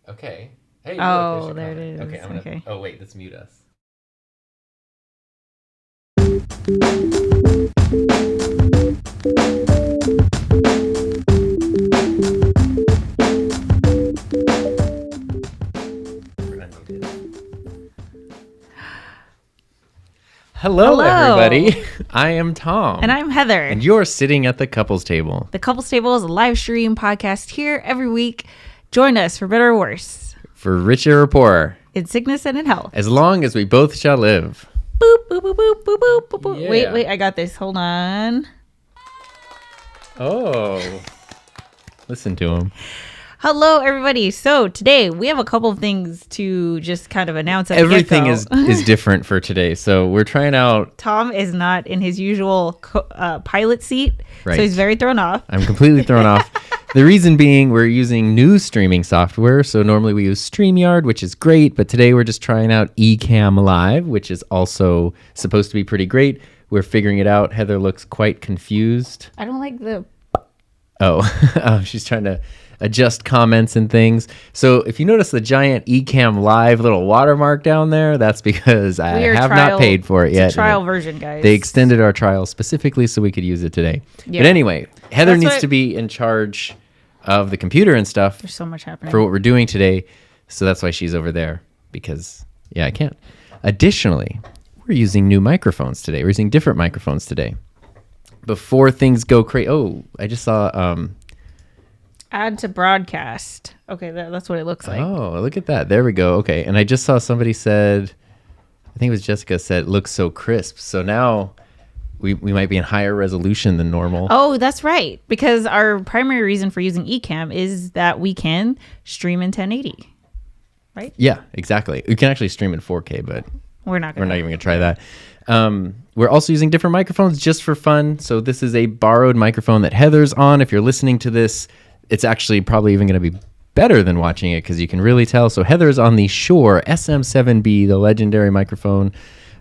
Okay. Hey, Oh, look, there it comment. is. Okay, I'm gonna. Okay. Oh wait, let's mute us. We're unmuted. Hello, everybody. I am Tom. And I'm Heather. And you're sitting at the couples table. The Couples Table is a live stream podcast here every week. Join us for better or worse. For richer or poorer. In sickness and in health. As long as we both shall live. Boop, boop, boop, boop, boop, boop, boop, boop. Yeah. Wait, I got this. Hold on. Oh. Listen to him. Hello, everybody. So today we have a couple of things to just kind of announce at Everything the get-go. is different for today. So we're trying out. Tom is not in his usual pilot seat. Right. So he's very thrown off. I'm completely thrown off. The reason being we're using new streaming software. So normally we use StreamYard, which is great. But today we're just trying out Ecamm Live, which is also supposed to be pretty great. We're figuring it out. Heather looks quite confused. I don't like the... Oh, she's trying to adjust comments and things. So if you notice the giant Ecamm Live little watermark down there, that's because I have not paid for it yet. It's a trial version, guys. They extended our trial specifically so we could use it today. Yeah. But anyway, Heather That's needs what- to be in charge of the computer and stuff There's so much happening. for what we're doing today. So that's why she's over there because, yeah, I can't. Additionally, we're using new microphones today. We're using different microphones today. Before things go crazy. Oh, I just saw... Add to broadcast. Okay, that's what it looks like. Oh, look at that. There we go. Okay. And I just saw somebody said, I think it was Jessica said, looks so crisp. So now we might be in higher resolution than normal. Oh, that's right. Because our primary reason for using Ecamm is that we can stream in 1080. Right? Yeah, exactly. We can actually stream in 4K, but We're not we're going not even going to try that. We're also using different microphones just for fun. So this is a borrowed microphone that Heather's on. If you're listening to this, it's actually probably even going to be better than watching it because you can really tell. So Heather's on the Shure SM7B, the legendary microphone.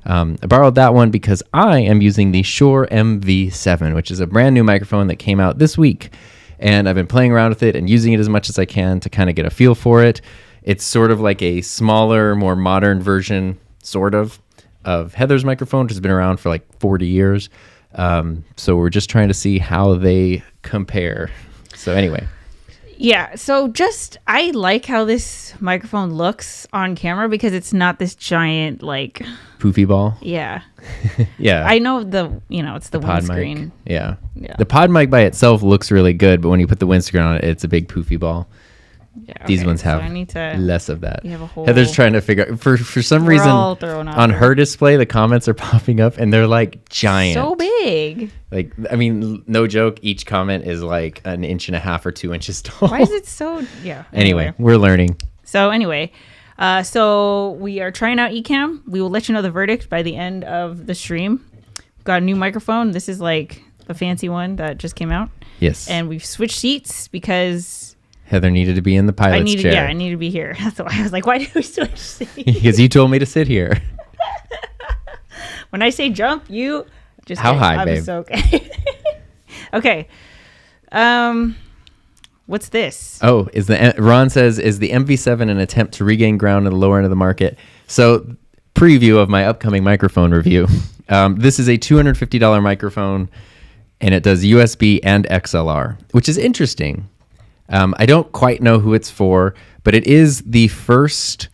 I borrowed that one because I am using the Shure MV7, which is a brand new microphone that came out this week. And I've been playing around with it and using it as much as I can to kind of get a feel for it. It's sort of like a smaller, more modern version, sort of Heather's microphone, which has been around for like 40 years. So we're just trying to see how they compare. So anyway. Yeah, so I like how this microphone looks on camera because it's not this giant, like... Poofy ball. Yeah. Yeah. I know it's the pod windscreen. mic. Yeah. Yeah. The pod mic by itself looks really good, but when you put the windscreen on it, it's a big poofy ball. Yeah, These okay, ones so have I need to... less of that. You have a whole... Heather's trying to figure out, for some We're reason all thrown off on here. her display, the comments are popping up and they're like giant. So big. Like, I mean, no joke. Each comment is like 1.5 inches or 2 inches tall. Why is it so... Yeah. Anyway, we're learning. So anyway, so we are trying out Ecamm. We will let you know the verdict by the end of the stream. We've got a new microphone. This is like the fancy one that just came out. Yes. And we've switched seats because Heather needed to be in the pilot's chair. I need to be here. That's why I was like, why did we switch seats? Because you told me to sit here. When I say jump, you just How kidding. high, I'm babe? So okay. Okay. What's this? Oh, Ron says, is the MV7 an attempt to regain ground in the lower end of the market? So, preview of my upcoming microphone review. This is a $250 microphone, and it does USB and XLR, which is interesting. I don't quite know who it's for, but it is the first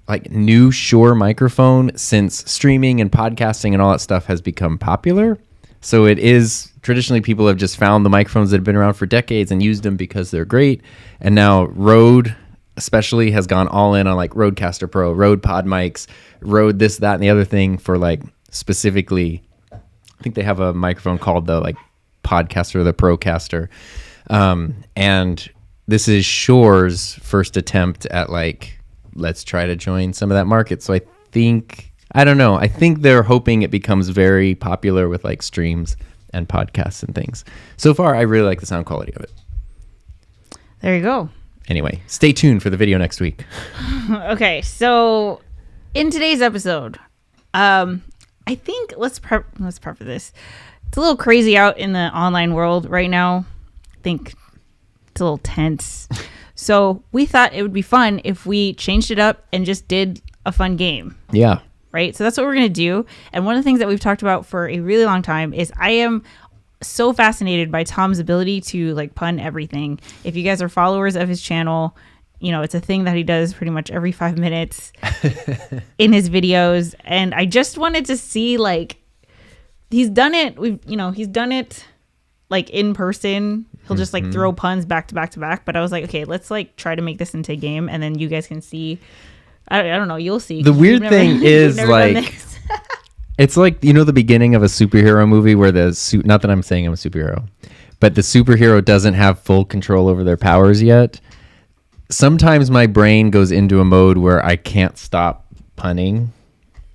like new Shure microphone since streaming and podcasting and all that stuff has become popular. So it is traditionally people have just found the microphones that have been around for decades and used them because they're great. And now Rode especially has gone all in on like Rodecaster Pro, Rode pod mics, Rode this, that, and the other thing for like specifically, I think they have a microphone called the like Podcaster, the Procaster. And this is Shure's first attempt at like, let's try to join some of that market. So I don't know. I think they're hoping it becomes very popular with like streams and podcasts and things. So far, I really like the sound quality of it. There you go. Anyway, stay tuned for the video next week. Okay, so in today's episode, I think let's prep for this. It's a little crazy out in the online world right now. I think it's a little tense. So we thought it would be fun if we changed it up and just did a fun game. Yeah. Right? So that's what we're going to do. And one of the things that we've talked about for a really long time is I am so fascinated by Tom's ability to like pun everything. If you guys are followers of his channel, you know, it's a thing that he does pretty much every 5 minutes in his videos. And I just wanted to see, like, he's done it. He's done it like in person. He'll just like throw puns back to back to back. But I was like, okay, let's like try to make this into a game, and then you guys can see. I don't know. You'll see. The weird thing is like, it's like, you know, the beginning of a superhero movie where the suit. Not that I'm saying I'm a superhero, but the superhero doesn't have full control over their powers yet. Sometimes my brain goes into a mode where I can't stop punning,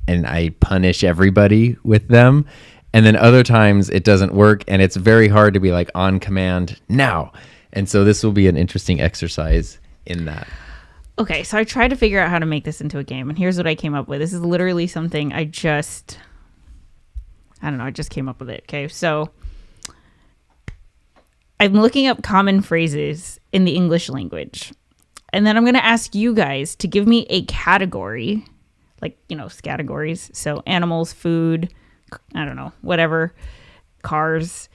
and I punish everybody with them. And then other times it doesn't work, and it's very hard to be like on command now. And so this will be an interesting exercise in that. Okay, so I tried to figure out how to make this into a game, and here's what I came up with. This is literally something I just came up with it. Okay, so I'm looking up common phrases in the English language, and then I'm going to ask you guys to give me a category, like, you know, categories. So animals, food, I don't know, whatever, cars,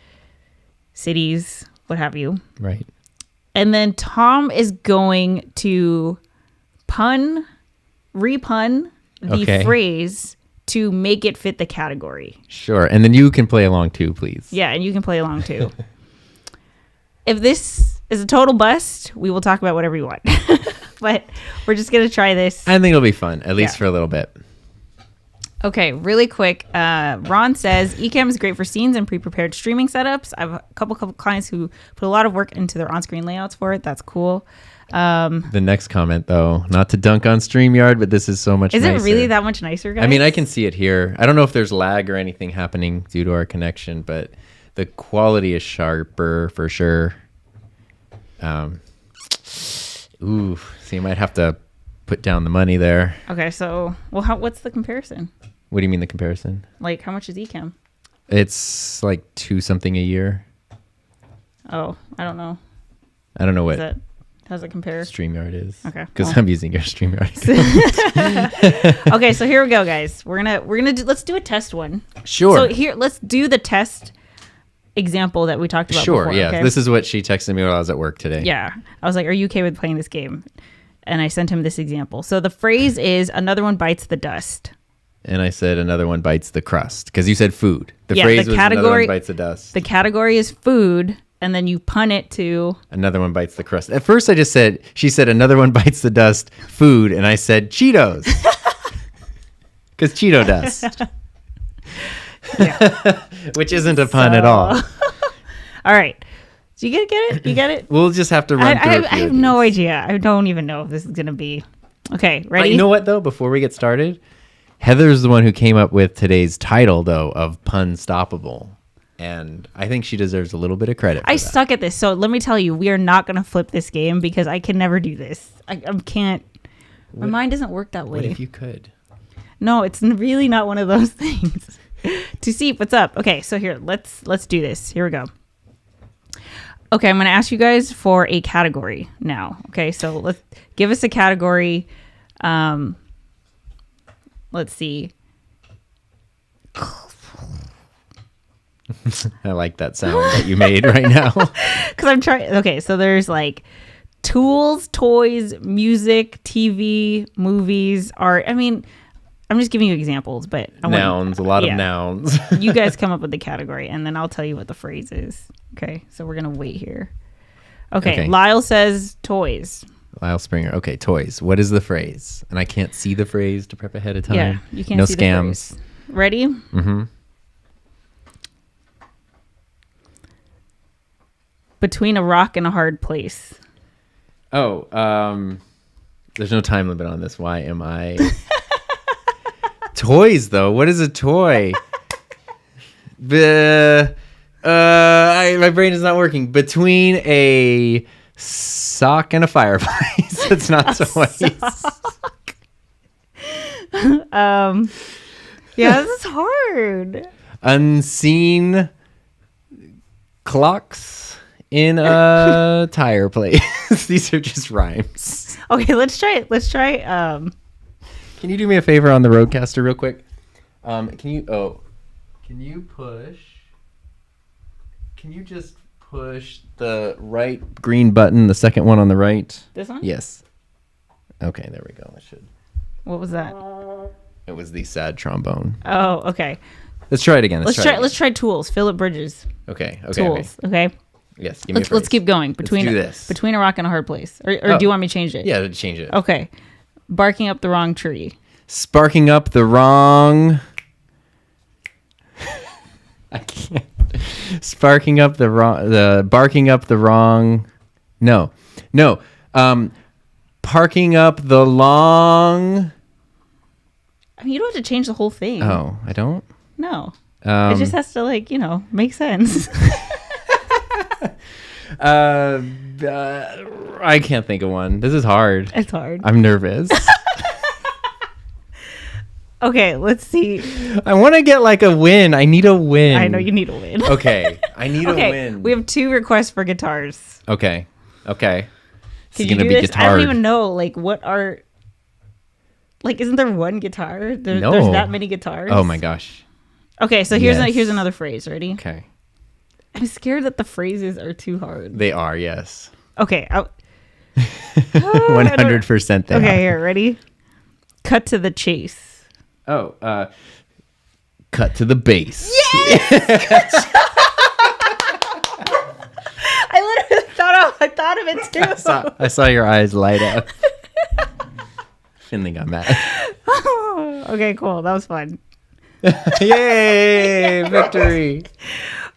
cities, what have you. Right. And then Tom is going to repun the phrase to make it fit the category. Sure. And then you can play along too, please. Yeah, and you can play along too. If this is a total bust, we will talk about whatever you want. But we're just going to try this. I think it'll be fun, at least for a little bit. Okay, really quick. Ron says Ecamm is great for scenes and pre-prepared streaming setups. I have a couple clients who put a lot of work into their on-screen layouts for it. That's cool. The next comment, though, not to dunk on StreamYard, but this is so much nicer. Is it really that much nicer, guys? I mean, I can see it here. I don't know if there's lag or anything happening due to our connection, but the quality is sharper for sure. So you might have to put down the money there. Okay, so, well, what's the comparison? What do you mean the comparison? Like, how much is Ecamm? It's like $2 something a year. Oh, I don't know. I don't know what how's it compare? StreamYard is. Okay. Because I'm using your StreamYard. Okay, so here we go, guys. Let's do a test one. Sure. So here, let's do the test example that we talked about Sure, before. yeah. Okay? This is what she texted me while I was at work today. Yeah. I was like, are you okay with playing this game? And I sent him this example. So the phrase is, another one bites the dust. And I said, another one bites the crust. Because you said food. The Yeah, phrase the was, another category- one bites the dust. The category is food, and then you pun it to... Another one bites the crust. At first I just said, she said, another one bites the dust, food. And I said, Cheetos. Because Cheeto dust. Which isn't a pun at all. All right. So you get it? You get it? We'll just have to run through a few I have of no these. idea. I don't even know if this is going to be... Okay, ready? You know what, though? Before we get started, Heather's the one who came up with today's title, though, of PUNSTOPPABLE. And I think she deserves a little bit of credit for I that. suck at this. So let me tell you, we are not going to flip this game because I can never do this. I can't. My mind doesn't work that way. What if you could? No, it's really not one of those things. To see what's up. Okay, so here, let's do this. Here we go. Okay, I'm going to ask you guys for a category now. Okay, so let's give us a category. Let's see. I like that sound that you made right now. Because I'm trying. Okay, so there's like tools, toys, music, TV, movies, art. I mean, I'm just giving you examples, but Nouns, a lot of nouns. You guys come up with the category, and then I'll tell you what the phrase is. Okay, so we're gonna wait here. Okay. Lyle says toys. Lyle Springer. Okay, toys. What is the phrase? And I can't see the phrase to prep ahead of time. Yeah, you can't no see scams. the phrase. Ready? Mm-hmm. Between a rock and a hard place. Oh, there's no time limit on this. Why am I? Toys, though. What is a toy? My brain is not working. Between a sock and a fireplace. It's not toys. Yeah, this is hard. Unseen clocks in a tire place. These are just rhymes. Okay, let's try it. Let's try. Can you do me a favor on the Rodecaster real quick? Can you just push the right green button, the second one on the right? This one? Yes. Okay, there we go. That should. What was that? It was the sad trombone. Oh, okay. Let's try it again. Let's try tools. Philip Bridges. Okay. Tools. Okay. Yes. Give me a phrase. Let's keep going. Between do this. Between a rock and a hard place. Or do you want me to change it? Yeah, change it. Okay. Barking up the wrong tree. Sparking up the wrong. I can't. Sparking up the wrong. Barking up the wrong. No. Parking up the long. I mean, you don't have to change the whole thing. Oh, I don't. No. It just has to make sense. I can't think of one. This is hard. It's hard. I'm nervous. Okay, let's see. I want to get like a win. I need a win. I know you need a win. Okay, I need a win. We have 2 requests for guitars. Okay. Can It's you gonna do be this? guitar. I don't even know. What are? Isn't there one guitar? No. There's that many guitars. Oh my gosh. Okay, so here's another phrase. Ready? Okay. I'm scared that the phrases are too hard. They are, yes. Okay. 100% they Okay, are. here, ready? Cut to the chase. Oh, cut to the base. Yes! I literally thought of it too. I saw your eyes light up. Finley got mad. Okay, cool. That was fun. Yay! Victory.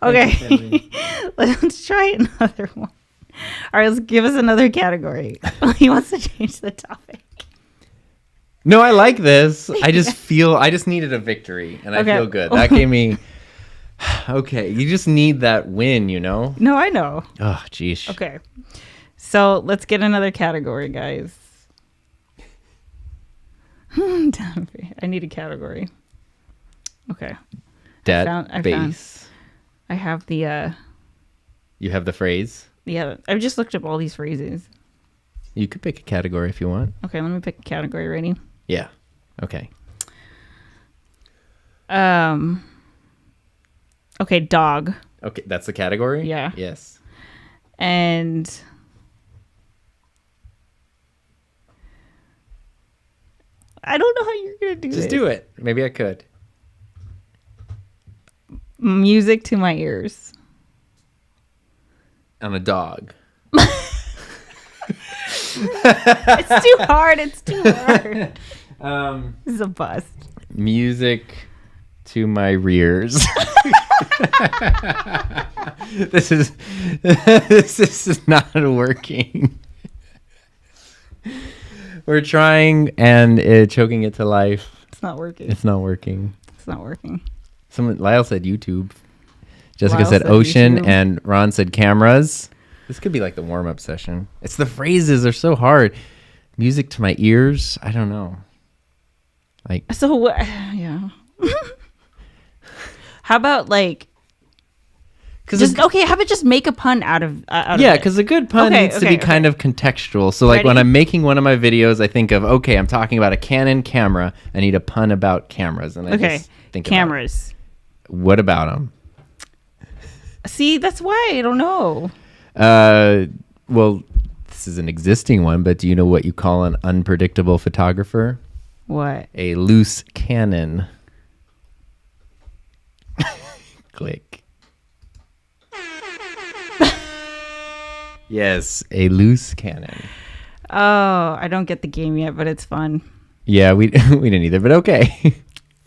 Okay. Let's try another one. All right, let's give us another category. He wants to change the topic. No, I like this. I just needed a victory, and I feel good. That gave me. Okay, you just need that win, you know? No, I know. Oh, geez. Okay. So let's get another category, guys. I need a category. Okay. Dead base. I have the You have the phrase? yeah, I've just looked up all these phrases. You could pick a category if you want. Okay, let me pick a category. Ready? Yeah. Okay. Okay, dog. Okay, that's the category? Yeah. Yes. And I don't know how you're going to do this. Just do it. Maybe I could. Music to my ears. I'm a dog. It's too hard. It's too hard. This is a bust. Music to my rears. This is not working. We're trying and choking it to life. It's not working. It's not working. It's not working. Lyle said YouTube. Jessica Lyle said said ocean, YouTube. and Ron said cameras. This could be like the warm-up session. It's the phrases are so hard. Music to my ears. I don't know. So what? Yeah. How about how about just make a pun out of yeah, it? because a good pun needs to be kind of contextual. So like when I'm making one of my videos, I think of, okay, I'm talking about a Canon camera. I need a pun about cameras. And I just think cameras. What about them? See, that's why I don't know. Well, this is an existing one, but do you know what you call an unpredictable photographer? What? A loose cannon. Click. Yes, a loose cannon. Oh, I don't get the game yet, but it's fun. Yeah, we didn't either, but okay.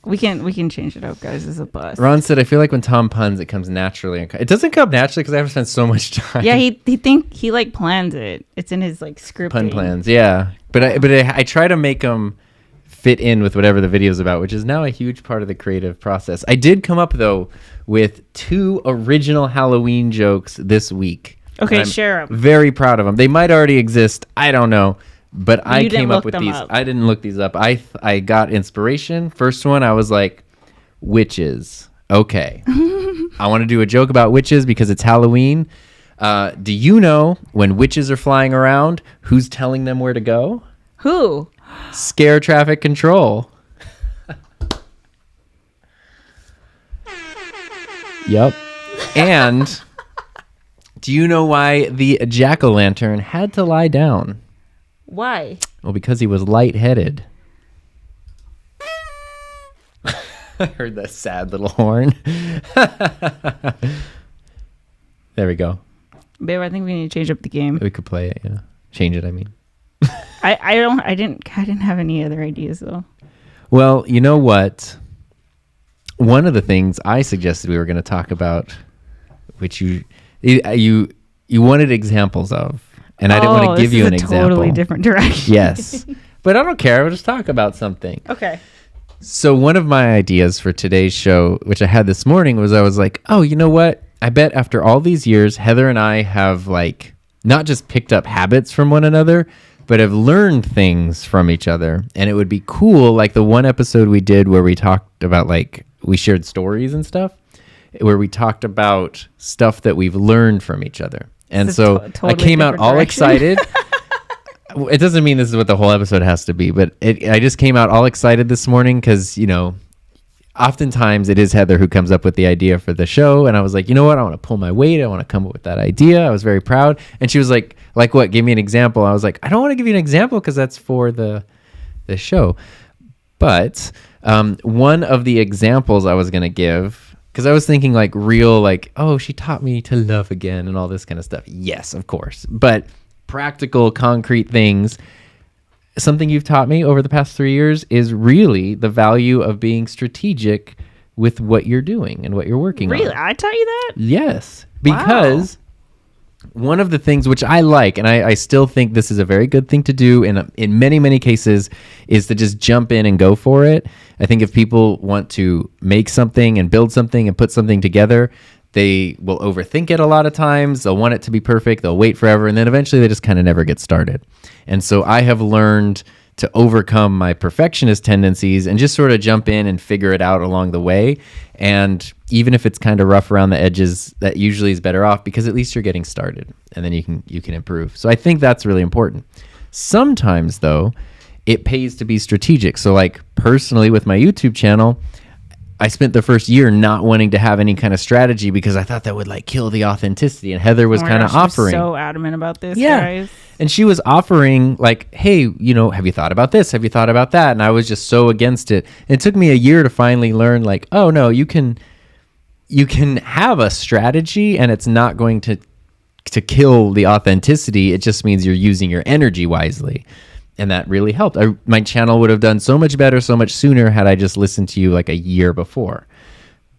We can change it up, guys. This is a bust. Ron said, I feel like when Tom puns, it comes naturally. It doesn't come naturally because I have to spend so much time. Yeah, he plans it. It's in his scripting. Pun plans, yeah. But I try to make them fit in with whatever the video's about, which is now a huge part of the creative process. I did come up, though, with 2 original Halloween jokes this week. Okay, share them. Very proud of them. They might already exist. I don't know. But I came up with these. I didn't look these up. I got inspiration. First one, I was like, witches. Okay. I want to do a joke about witches because it's Halloween. Do you know when witches are flying around, who's telling them where to go? Who? Scare traffic control. Yep. And do you know why the jack-o'-lantern had to lie down? Why? Well, because he was lightheaded. I heard that sad little horn. There we go. Babe, I think we need to change up the game. We could play it, yeah. Change it, I mean. I didn't have any other ideas though. Well, you know what? One of the things I suggested we were going to talk about, which you wanted examples of, and I didn't want to give you an example. Totally different direction. Yes, but I don't care. We'll just talk about something. Okay. So one of my ideas for today's show, which I had this morning, was I was like, oh, you know what? I bet after all these years, Heather and I have like not just picked up habits from one another, but have learned things from each other. And it would be cool, like the one episode we did where we talked about like we shared stories and stuff, where we talked about stuff that we've learned from each other. And so totally I came out all excited. It doesn't mean this is what the whole episode has to be, but I just came out all excited this morning because, you know, oftentimes it is Heather who comes up with the idea for the show. And I was like, you know what? I want to pull my weight. I want to come up with that idea. I was very proud. And she was like what? Give me an example. I was like, I don't want to give you an example because that's for the show. But one of the examples I was going to give, because I was thinking like real, like, oh, she taught me to love again and all this kind of stuff. Yes, of course. But practical, concrete things. Something you've taught me over the past 3 years is really the value of being strategic with what you're doing and what you're working on. Really? I taught you that? Yes. Because one of the things which I like, and I still think this is a very good thing to do in many, many cases, is to just jump in and go for it. I think if people want to make something and build something and put something together, they will overthink it a lot of times. They'll want it to be perfect. They'll wait forever. And then eventually they just kind of never get started. And so I have learned to overcome my perfectionist tendencies and just sort of jump in and figure it out along the way. And even if it's kind of rough around the edges, that usually is better off because at least you're getting started and then you can improve. So I think that's really important. Sometimes though, it pays to be strategic. So like personally with my YouTube channel, I spent the first year not wanting to have any kind of strategy because I thought that would like kill the authenticity. And Heather was kind of offering. So adamant about this, guys. And she was offering like, hey, you know, have you thought about this? Have you thought about that? And I was just so against it. It took me a year to finally learn like, oh no, you can have a strategy and it's not going to kill the authenticity. It just means you're using your energy wisely. And that really helped. My channel would have done so much better, so much sooner had I just listened to you like a year before.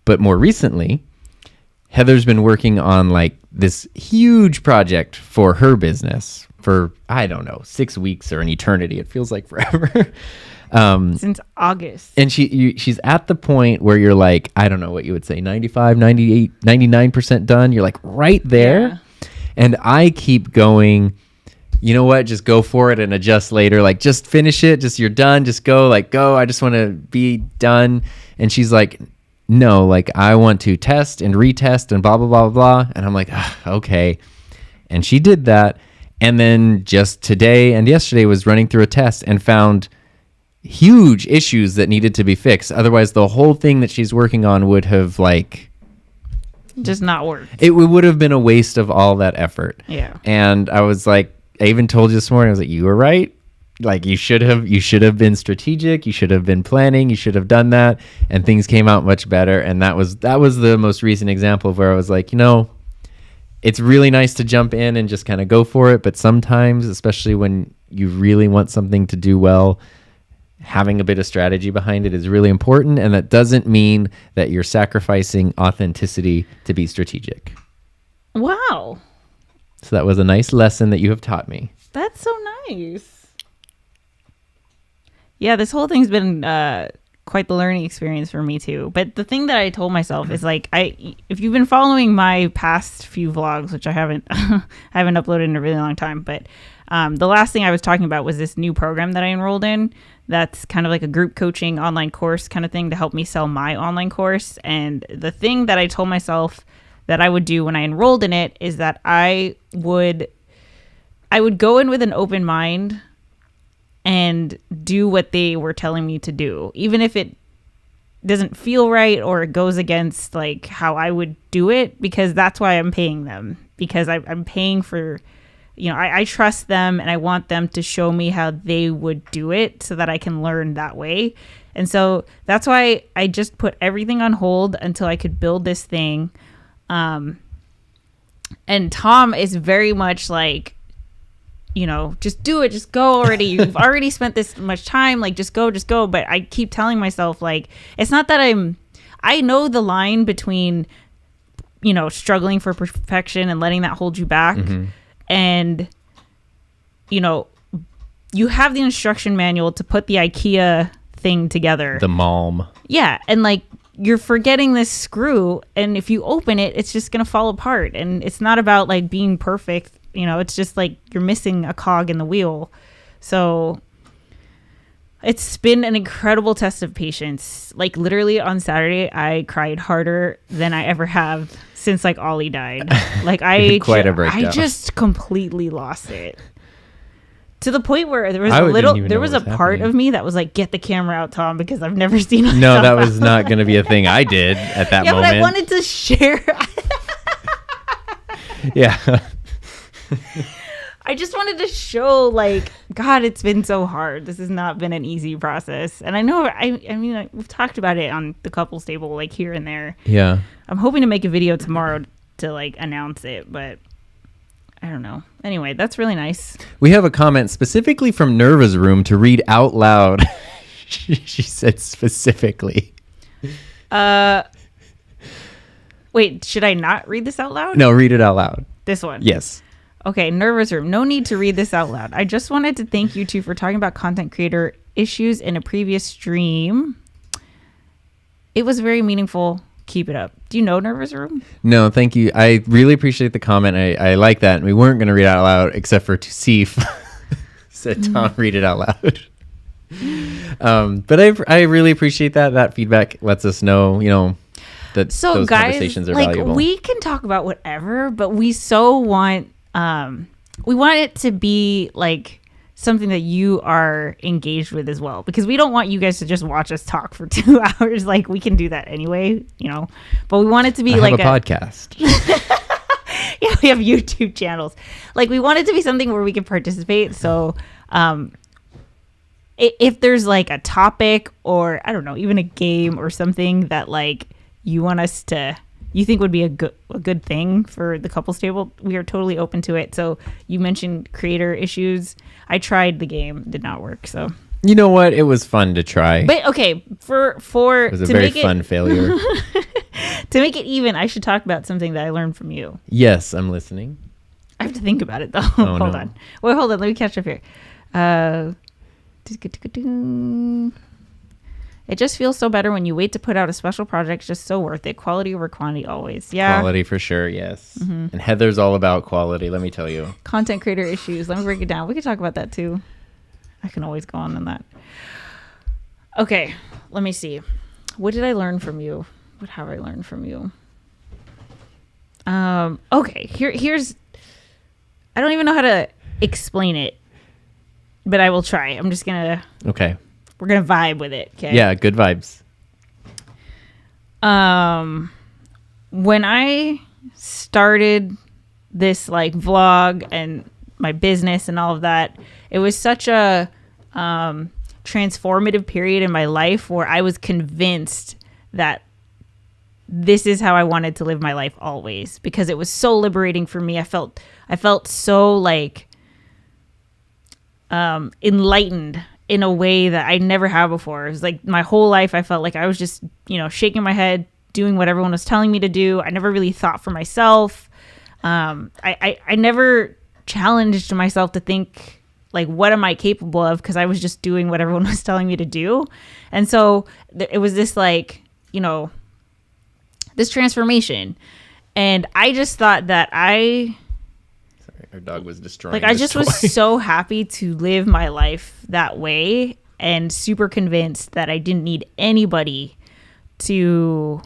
But more recently, Heather's been working on like this huge project for her business for, I don't know, 6 weeks or an eternity. It feels like forever. Since August. And she's at the point where you're like, I don't know what you would say, 95, 98, 99% done. You're like right there. Yeah. And I keep going, you know what, just go for it and adjust later. Like, just finish it. Just, you're done. Just go, like, go. I just want to be done. And she's like, no, like, I want to test and retest and blah, blah, blah, blah. And I'm like, okay. And she did that. And then just today and yesterday was running through a test and found huge issues that needed to be fixed. Otherwise, the whole thing that she's working on would have, like, just not worked. It would have been a waste of all that effort. Yeah. And I was like, I even told you this morning, I was like, you were right. Like, you should have been strategic. You should have been planning. You should have done that. And things came out much better. And that was the most recent example of where I was like, you know, it's really nice to jump in and just kind of go for it. But sometimes, especially when you really want something to do well, having a bit of strategy behind it is really important. And that doesn't mean that you're sacrificing authenticity to be strategic. Wow. So that was a nice lesson that you have taught me. That's so nice. Yeah, this whole thing's been quite the learning experience for me too. But the thing that I told myself is like, if you've been following my past few vlogs, which I haven't uploaded in a really long time, but the last thing I was talking about was this new program that I enrolled in. That's kind of like a group coaching online course kind of thing to help me sell my online course. And the thing that I told myself that I would do when I enrolled in it is that I would go in with an open mind and do what they were telling me to do, even if it doesn't feel right or it goes against like how I would do it, because that's why I'm paying them, because I'm paying for, I trust them and I want them to show me how they would do it so that I can learn that way. And so that's why I just put everything on hold until I could build this thing. And Tom is very much like, just do it, just go already. You've already spent this much time, like just go. But I keep telling myself, like, it's not that I know the line between, struggling for perfection and letting that hold you back. Mm-hmm. And, you have the instruction manual to put the IKEA thing together. The Malm. Yeah. And like, you're forgetting this screw. And if you open it, it's just going to fall apart. And it's not about like being perfect. It's just like you're missing a cog in the wheel. So it's been an incredible test of patience. Like literally on Saturday, I cried harder than I ever have since like Ollie died. Like I just completely lost it. To the point where there was a part of me that was like, get the camera out, Tom, because I've never seen it. No, that was not going to be a thing I did at that moment. Yeah, but I wanted to share. Yeah. I just wanted to show, like, God, it's been so hard. This has not been an easy process. And I know, I mean, like, we've talked about it on the couples table, like, here and there. Yeah. I'm hoping to make a video tomorrow to, like, announce it, but I don't know. Anyway, that's really nice. We have a comment specifically from Nerva's room to read out loud. She said specifically. Wait, should I not read this out loud? No, read it out loud. This one? Yes. Okay, Nervous Room. No need to read this out loud. I just wanted to thank you two for talking about content creator issues in a previous stream. It was very meaningful. Keep it up. Do you know Nervous Room? No, thank you. I really appreciate the comment. I like that. And we weren't going to read it out loud except for Tusif said, Tom, read it out loud. But I really appreciate that. That feedback lets us know, that those conversations are valuable. We can talk about whatever, but we so want it to be like something that you are engaged with as well, because we don't want you guys to just watch us talk for 2 hours. Like, we can do that anyway, but we want it to be like a podcast. Yeah, we have YouTube channels. Like, we want it to be something where we can participate. So if there's like a topic or I don't know, even a game or something that like you think would be a good thing for the couples table, we are totally open to it. So you mentioned creator issues. I tried the game, did not work. So you know what? It was fun to try. But okay, for it was a very fun failure. To make it even, I should talk about something that I learned from you. Yes, I'm listening. I have to think about it though. Hold on. Wait, hold on. Let me catch up here. It just feels so better when you wait to put out a special project. It's just so worth it. Quality over quantity always. Yeah. Quality for sure, yes. Mm-hmm. And Heather's all about quality, let me tell you. Content creator issues. Let me break it down. We can talk about that too. I can always go on that. Okay, let me see. What did I learn from you? What have I learned from you? Okay, here's... I don't even know how to explain it, but I will try. I'm just going to... Okay. We're going to vibe with it, okay? Yeah, good vibes. When I started this like vlog and my business and all of that, it was such a transformative period in my life where I was convinced that this is how I wanted to live my life always, because it was so liberating for me. I felt so like enlightened in a way that I never have before. It was like my whole life I felt like I was just, shaking my head, doing what everyone was telling me to do. I never really thought for myself. I never challenged myself to think like, what am I capable of? Because I was just doing what everyone was telling me to do. And so it was this like, this transformation. And I just thought that Sorry, our dog was destroying like I just was so happy to live my life that way, and super convinced that I didn't need anybody to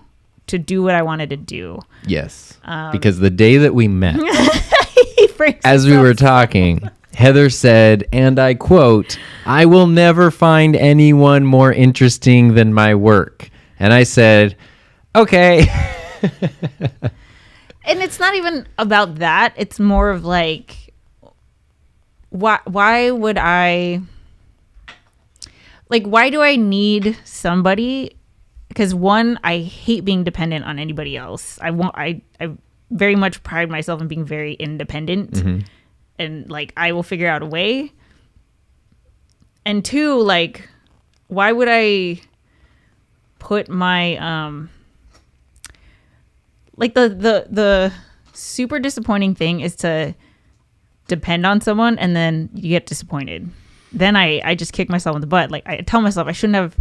to do what I wanted to do. Yes. Because the day that we met, He as we were talking, Heather said, and I quote, "I will never find anyone more interesting than my work." And I said, okay. And it's not even about that. It's more of like, why would I, like, why do I need somebody? Because one, I hate being dependent on anybody else. I very much pride myself in being very independent, and like, I will figure out a way. And two, like, why would I put my, like the super disappointing thing is to depend on someone and then you get disappointed. Then I just kick myself in the butt. Like, I tell myself I shouldn't have.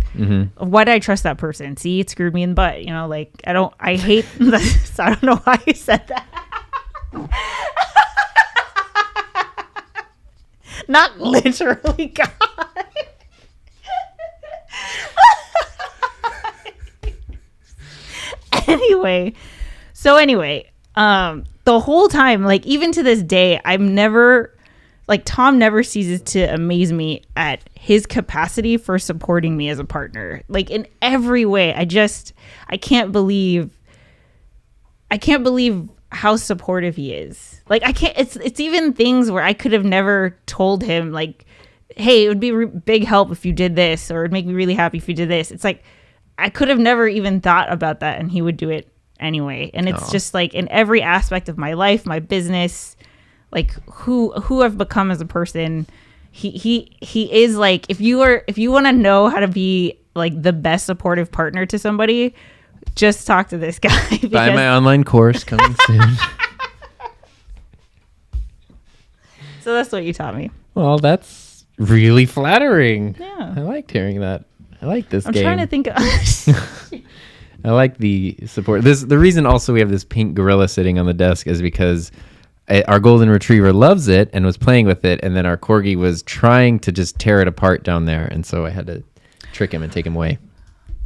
Why did I trust that person? See, it screwed me in the butt. You know, like, I hate this. I don't know why I said that. Not literally, God. Anyway, the whole time, like, even to this day, I'm never, like, Tom never ceases to amaze me at his capacity for supporting me as a partner. Like, in every way. I can't believe how supportive he is. Like, it's even things where I could have never told him, like, hey, it would be big help if you did this, or it'd make me really happy if you did this. It's like, I could have never even thought about that, and he would do it anyway. And it's just like, in every aspect of my life, my business, like, who I've become as a person, he is like, if you want to know how to be like the best supportive partner to somebody, just talk to this guy. Buy my online course coming soon. So that's what you taught me. Well, that's really flattering. Yeah, I liked hearing that. I like this I'm game. trying to think of I like the support. The reason also we have this pink gorilla sitting on the desk is because our golden retriever loves it and was playing with it, and then our corgi was trying to just tear it apart down there, and so I had to trick him and take him away.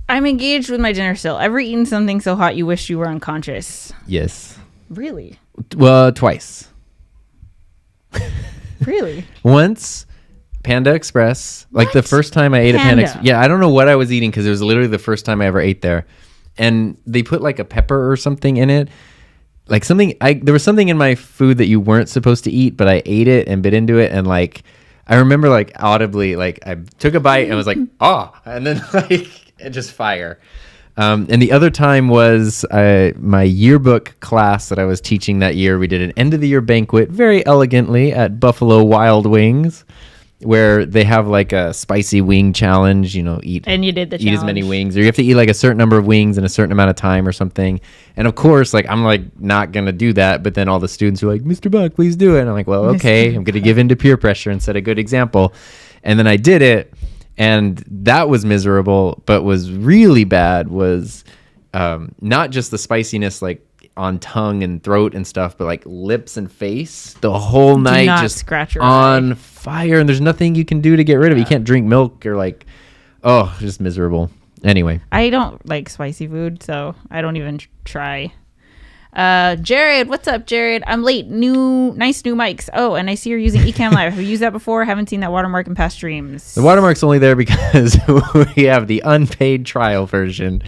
I'm engaged with my dinner still. Ever eaten something so hot you wished you were unconscious? Yes. Really? Well, twice. Really? Once, Panda Express. Like, the first time I ate at Panda Express. Yeah, I don't know what I was eating because it was literally the first time I ever ate there. And they put like a pepper or something in it. Like something, there was something in my food that you weren't supposed to eat, but I ate it and bit into it. And like, I remember like audibly, like I took a bite and was like, oh, and then like it just fire. And the other time was my yearbook class that I was teaching that year. We did an end of the year banquet very elegantly at Buffalo Wild Wings, where they have like a spicy wing challenge, you know, and you did the eat as many wings, or you have to eat like a certain number of wings in a certain amount of time or something. And of course, like, I'm like not going to do that. But then all the students are like, Mr. Buck, please do it. And I'm like, well, okay, I'm going to give in to peer pressure and set a good example. And then I did it. And that was miserable, but was really bad was not just the spiciness, like on tongue and throat and stuff, but like lips and face the whole night, just scratch your on eye. Fire. And there's nothing you can do to get rid of it. You can't drink milk or like, oh, just miserable. Anyway. I don't like spicy food, so I don't even try. Jared, what's up, Jared? I'm late. Nice new mics. Oh, and I see you're using Ecamm Live. Have you used that before? Haven't seen that watermark in past streams. The watermark's only there because we have the unpaid trial version.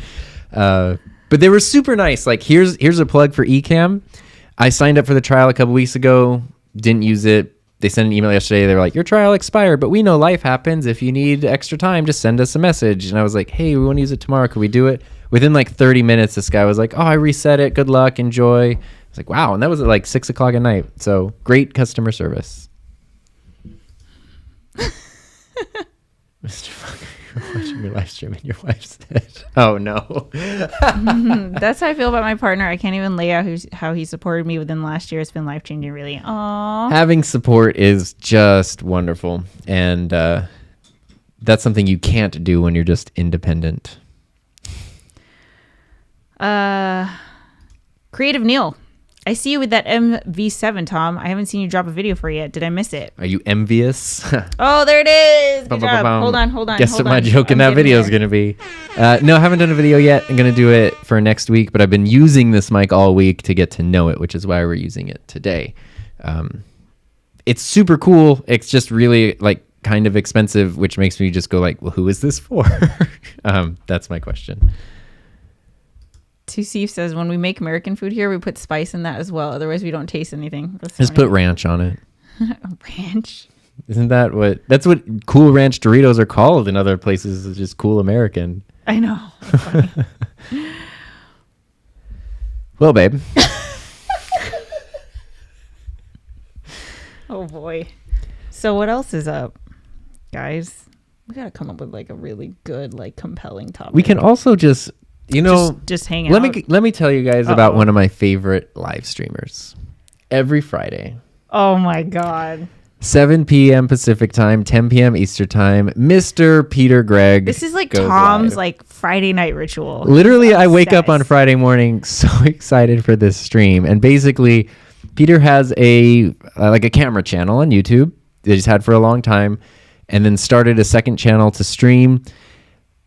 But they were super nice. Like, here's a plug for Ecamm. I signed up for the trial a couple weeks ago. Didn't use it. They sent an email yesterday. They were like, your trial expired, but we know life happens. If you need extra time, just send us a message. And I was like, hey, we want to use it tomorrow. Could we do it? Within like 30 minutes, this guy was like, oh, I reset it. Good luck. Enjoy. I was like, wow. And that was at like 6 o'clock at night. So great customer service. Mr. Fucker, you're watching your live stream and your wife said, oh, no. That's how I feel about my partner. I can't even lay out how he supported me within the last year. It's been life-changing, really. Aww. Having support is just wonderful. And that's something you can't do when you're just independent. Creative Neil. I see you with that MV7, Tom. I haven't seen you drop a video for it yet. Did I miss it? Are you envious? Oh, there it is. Good job. Hold on. Guess what my joke in that video is going to be. No, I haven't done a video yet. I'm going to do it for next week, but I've been using this mic all week to get to know it, which is why we're using it today. It's super cool. It's just really like kind of expensive, which makes me just go like, well, who is this for? That's my question. Steve says, when we make American food here, we put spice in that as well. Otherwise, we don't taste anything. Just put ranch on it. Ranch? Isn't that that's what Cool Ranch Doritos are called in other places? It's just Cool American. I know. That's funny. Well, babe. Oh, boy. So what else is up, guys? We got to come up with like a really good, like compelling topic. We can also just... just hang out. Let me tell you guys about one of my favorite live streamers. Every Friday. Oh my God. 7 p.m. Pacific time, 10 p.m. Eastern time. Mr. Peter Gregg. This is like Tom's like Friday night ritual. Literally, I wake up on Friday morning so excited for this stream. And basically, Peter has a camera channel on YouTube that he's had for a long time, and then started a second channel to stream.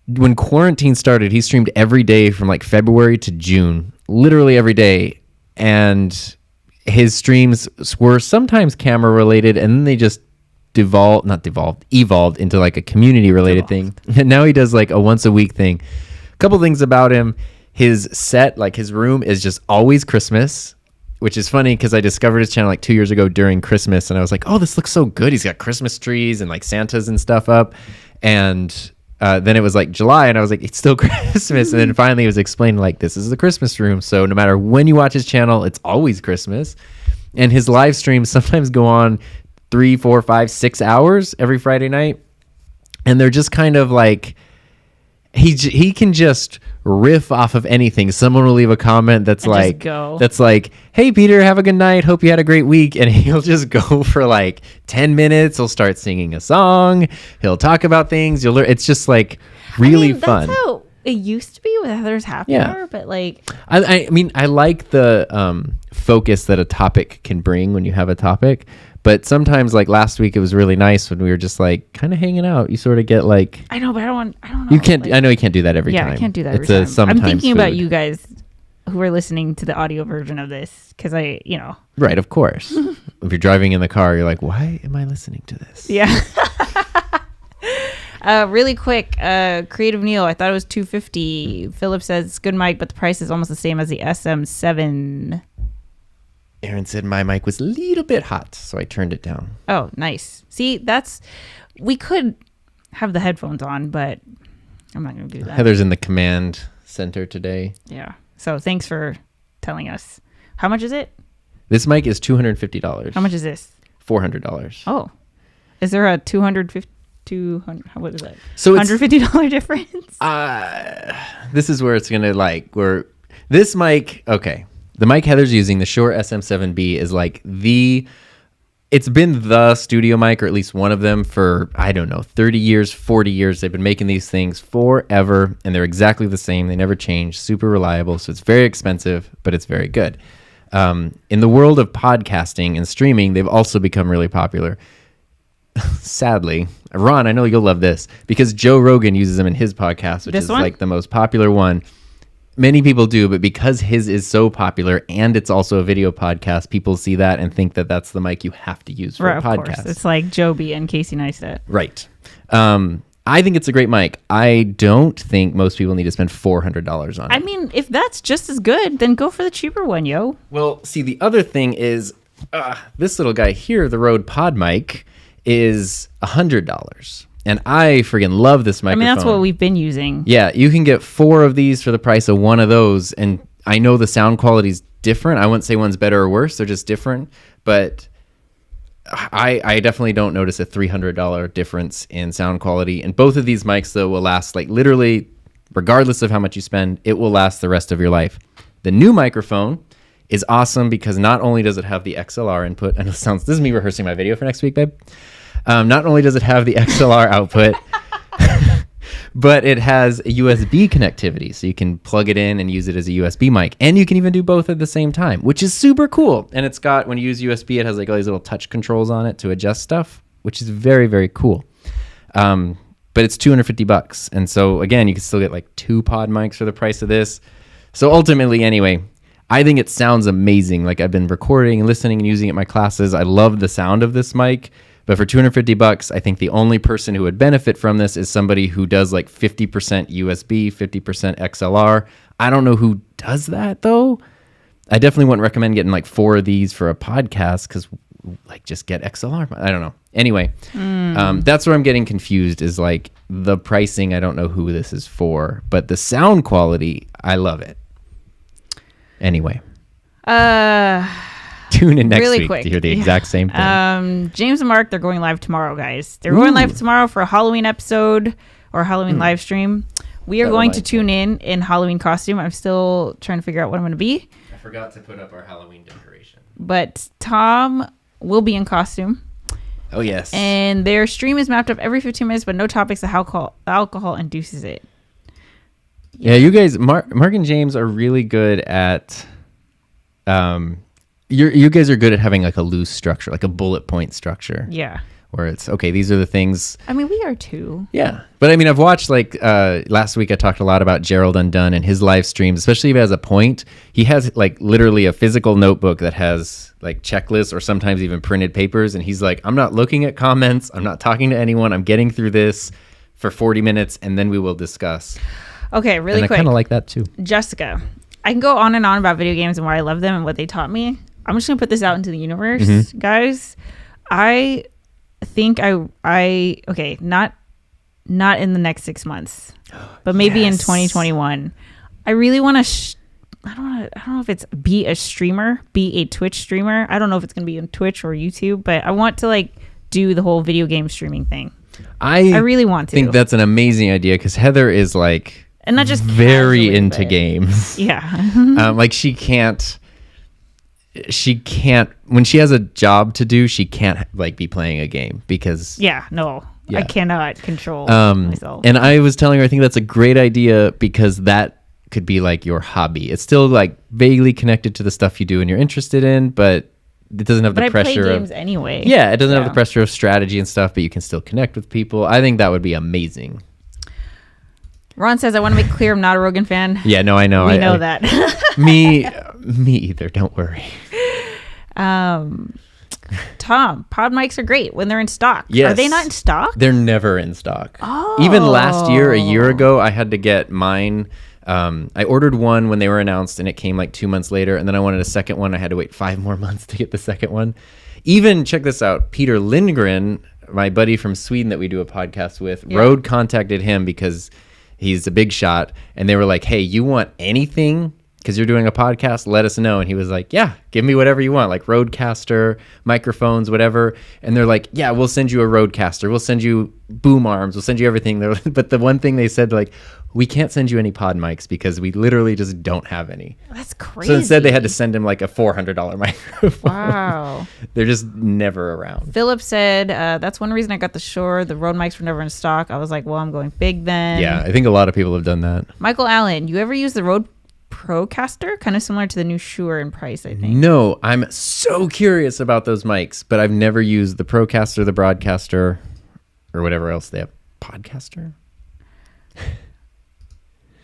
When quarantine started, he streamed every day from like February to June, literally every day. And his streams were sometimes camera related, and then they just evolved into like a community related thing. And now he does like a once a week thing. A couple things about him. His set, like his room, is just always Christmas, which is funny because I discovered his channel like 2 years ago during Christmas, and I was like, oh, this looks so good. He's got Christmas trees and like Santas and stuff up. And then it was like July, and I was like, it's still Christmas. And then finally it was explained like, this is the Christmas room. So no matter when you watch his channel, it's always Christmas. And his live streams sometimes go on 3, 4, 5, 6 hours every Friday night. And they're just kind of like, he can just riff off of anything. Someone will leave a comment that's like, hey Peter, have a good night, hope you had a great week, and he'll just go for like 10 minutes. He'll start singing a song, he'll talk about things, you'll learn. It's just like really fun. That's how it used to be with Heather's Happy Hour, but like I mean I like the focus that a topic can bring when you have a topic. But sometimes, like last week, it was really nice when we were just like kind of hanging out. You sort of get like, I know, but I don't know. You can't. I know you can't do that every time. Yeah, I can't do that every time. Sometimes I'm thinking about you guys who are listening to the audio version of this, because Right, of course. If you're driving in the car, you're like, why am I listening to this? Yeah. Really quick, Creative Neil, I thought it was $250. Philip says good mic, but the price is almost the same as the SM7. Aaron said my mic was a little bit hot, so I turned it down. Oh, nice. See, we could have the headphones on, but I'm not going to do that. Heather's in the command center today. Yeah. So thanks for telling us. How much is it? This mic is $250. How much is this? $400. Oh. Is there a $200, what is that? So $150 difference? This is where it's going to this mic, okay. The mic Heather's using, the Shure SM7B, is like it's been the studio mic, or at least one of them, for, I don't know, 30 years, 40 years. They've been making these things forever, and they're exactly the same. They never change, super reliable. So it's very expensive, but it's very good. In the world of podcasting and streaming, they've also become really popular. Sadly, Ron, I know you'll love this, because Joe Rogan uses them in his podcast, which is like the most popular one. Many people do, but because his is so popular and it's also a video podcast, people see that and think that that's the mic you have to use for a podcast. Of course. It's like Joby and Casey Neistat. Right. I think it's a great mic. I don't think most people need to spend $400 on it. I mean, if that's just as good, then go for the cheaper one, yo. Well, see, the other thing is this little guy here, the Rode Pod mic, is $100. And I friggin' love this microphone. I mean, that's what we've been using. Yeah, you can get 4 of these for the price of one of those. And I know the sound quality is different. I wouldn't say one's better or worse. They're just different. But I definitely don't notice a $300 difference in sound quality. And both of these mics, though, will last, like, literally, regardless of how much you spend, it will last the rest of your life. The new microphone is awesome because not only does it have the XLR input, and this is me rehearsing my video for next week, babe. Not only does it have the XLR output, But it has a USB connectivity, so you can plug it in and use it as a USB mic. And you can even do both at the same time, which is super cool. And it's got, when you use USB, it has like all these little touch controls on it to adjust stuff, which is very, very cool. But it's $250. And so again, you can still get like 2 pod mics for the price of this. So ultimately, anyway, I think it sounds amazing. Like I've been recording and listening and using it in my classes. I love the sound of this mic. But for $250, I think the only person who would benefit from this is somebody who does like 50% USB, 50% XLR. I don't know who does that though. I definitely wouldn't recommend getting like 4 of these for a podcast because like just get XLR. I don't know. Anyway, that's where I'm getting confused is like the pricing. I don't know who this is for, but the sound quality, I love it. Anyway. Tune in next really week quick to hear the exact same thing. James and Mark, they're going live tomorrow, guys. They're going live tomorrow for a Halloween episode or Halloween live stream. We are going to tune in Halloween costume. I'm still trying to figure out what I'm going to be. I forgot to put up our Halloween decoration. But Tom will be in costume. Oh, yes. And their stream is mapped up every 15 minutes, but no topics. The alcohol induces it. Yeah, you guys, Mark and James are really good at... You guys are good at having like a loose structure, like a bullet point structure. Yeah. Where it's, okay, these are the things. I mean, we are too. Yeah. But I mean, I've watched like last week I talked a lot about Gerald Undone and his live streams, especially if he has a point. He has like literally a physical notebook that has like checklists or sometimes even printed papers. And he's like, I'm not looking at comments. I'm not talking to anyone. I'm getting through this for 40 minutes and then we will discuss. Okay, really quick. I kind of like that too. Jessica, I can go on and on about video games and why I love them and what they taught me. I'm just gonna put this out into the universe, guys. I think I okay, not in the next 6 months, but maybe in 2021. I really want to. I don't know if it's be a streamer, be a Twitch streamer. I don't know if it's gonna be on Twitch or YouTube, but I want to like do the whole video game streaming thing. I really want to. I think that's an amazing idea because Heather is like and not just very into games. Yeah, like she can't when she has a job to do, she can't like be playing a game because I cannot control myself. And I was telling her I think that's a great idea because that could be like your hobby. It's still like vaguely connected to the stuff you do and you're interested in, but it doesn't have the pressure I play games anyway. Yeah, it doesn't have the pressure of strategy and stuff, but you can still connect with people. I think that would be amazing. Ron says, I want to make clear I'm not a Rogan fan. Yeah, no, I know. We know that. Me either. Don't worry. Tom, pod mics are great when they're in stock. Yes. Are they not in stock? They're never in stock. Oh. Even last year, a year ago, I had to get mine. I ordered one when they were announced and it came like 2 months later. And then I wanted a second one. I had to wait 5 more months to get the second one. Even, check this out, Peter Lindgren, my buddy from Sweden that we do a podcast with, Rode contacted him because he's a big shot. And they were like, hey, you want anything? Because you're doing a podcast, let us know. And he was like, yeah, give me whatever you want, like Rodecaster, microphones, whatever. And they're like, yeah, we'll send you a Rodecaster. We'll send you boom arms. We'll send you everything. But the one thing they said, like, we can't send you any pod mics because we literally just don't have any. That's crazy. So instead they had to send him like a $400 microphone. Wow. They're just never around. Philip said, that's one reason I got the Shure. The Rode mics were never in stock. I was like, well, I'm going big then. Yeah, I think a lot of people have done that. Michael Allen, you ever use the Rode Procaster? Kind of similar to the new Shure in price, I think. No, I'm so curious about those mics, but I've never used the Procaster, the Broadcaster, or whatever else they have. Podcaster?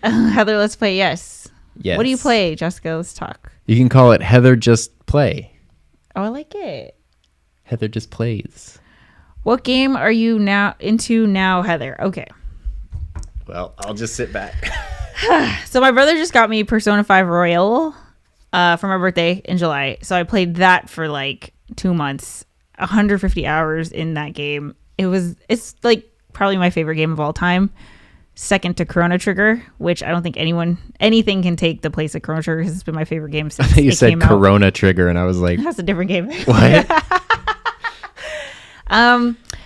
Heather, let's play. Yes. Yes. What do you play, Jessica? Let's talk. You can call it Heather Just Play. Oh, I like it. Heather Just Plays. What game are you into now, Heather? Okay. Well, I'll just sit back. So my brother just got me Persona 5 Royal for my birthday in July. So I played that for like 2 months, 150 hours in that game. It's like probably my favorite game of all time. Second to Chrono Trigger, which I don't think anything can take the place of Chrono Trigger because it's been my favorite game since you said Corona Trigger, and I was like, that's a different game. What?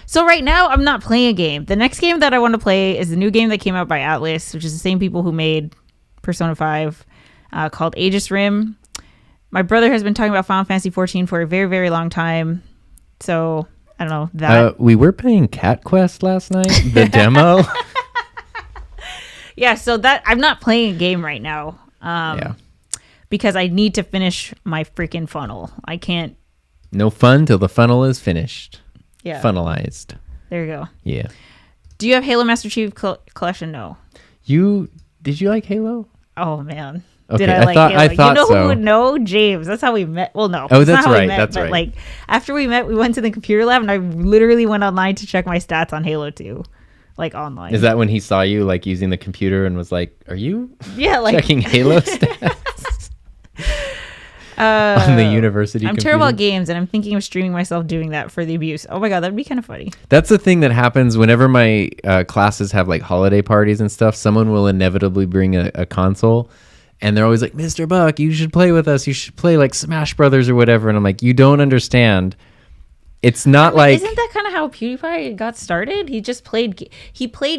So right now I'm not playing a game. The next game that I want to play is the new game that came out by Atlas, which is the same people who made Persona 5, called Aegis Rim. My brother has been talking about Final Fantasy 14 for a very, very long time. So I don't know that. We were playing Cat Quest last night, the demo. Yeah, so that I'm not playing a game right now. Yeah. Because I need to finish my freaking funnel. I can't. No fun till the funnel is finished. Yeah. Funnelized. There you go. Yeah. Do you have Halo Master Chief Collection? No. Did you like Halo? Oh man. Okay, Did I like Halo? I thought you know so. who would know? James. That's how we met. Well, no. Oh, it's that's not how we right. met, That's but, right. Like after we met, we went to the computer lab, and I literally went online to check my stats on Halo 2, like online. Is that when he saw you like using the computer and was like, "Are you like checking Halo stats?" On the university I'm computer? terrible at games, and I'm thinking of streaming myself doing that for the abuse. Oh my god, that'd be kind of funny. That's the thing that happens whenever my classes have like holiday parties and stuff. Someone will inevitably bring a console, and they're always like, "Mr. Buck, you should play with us. You should play like Smash Brothers or whatever." And I'm like, "You don't understand. It's not like." Isn't that kind of how PewDiePie got started? He just played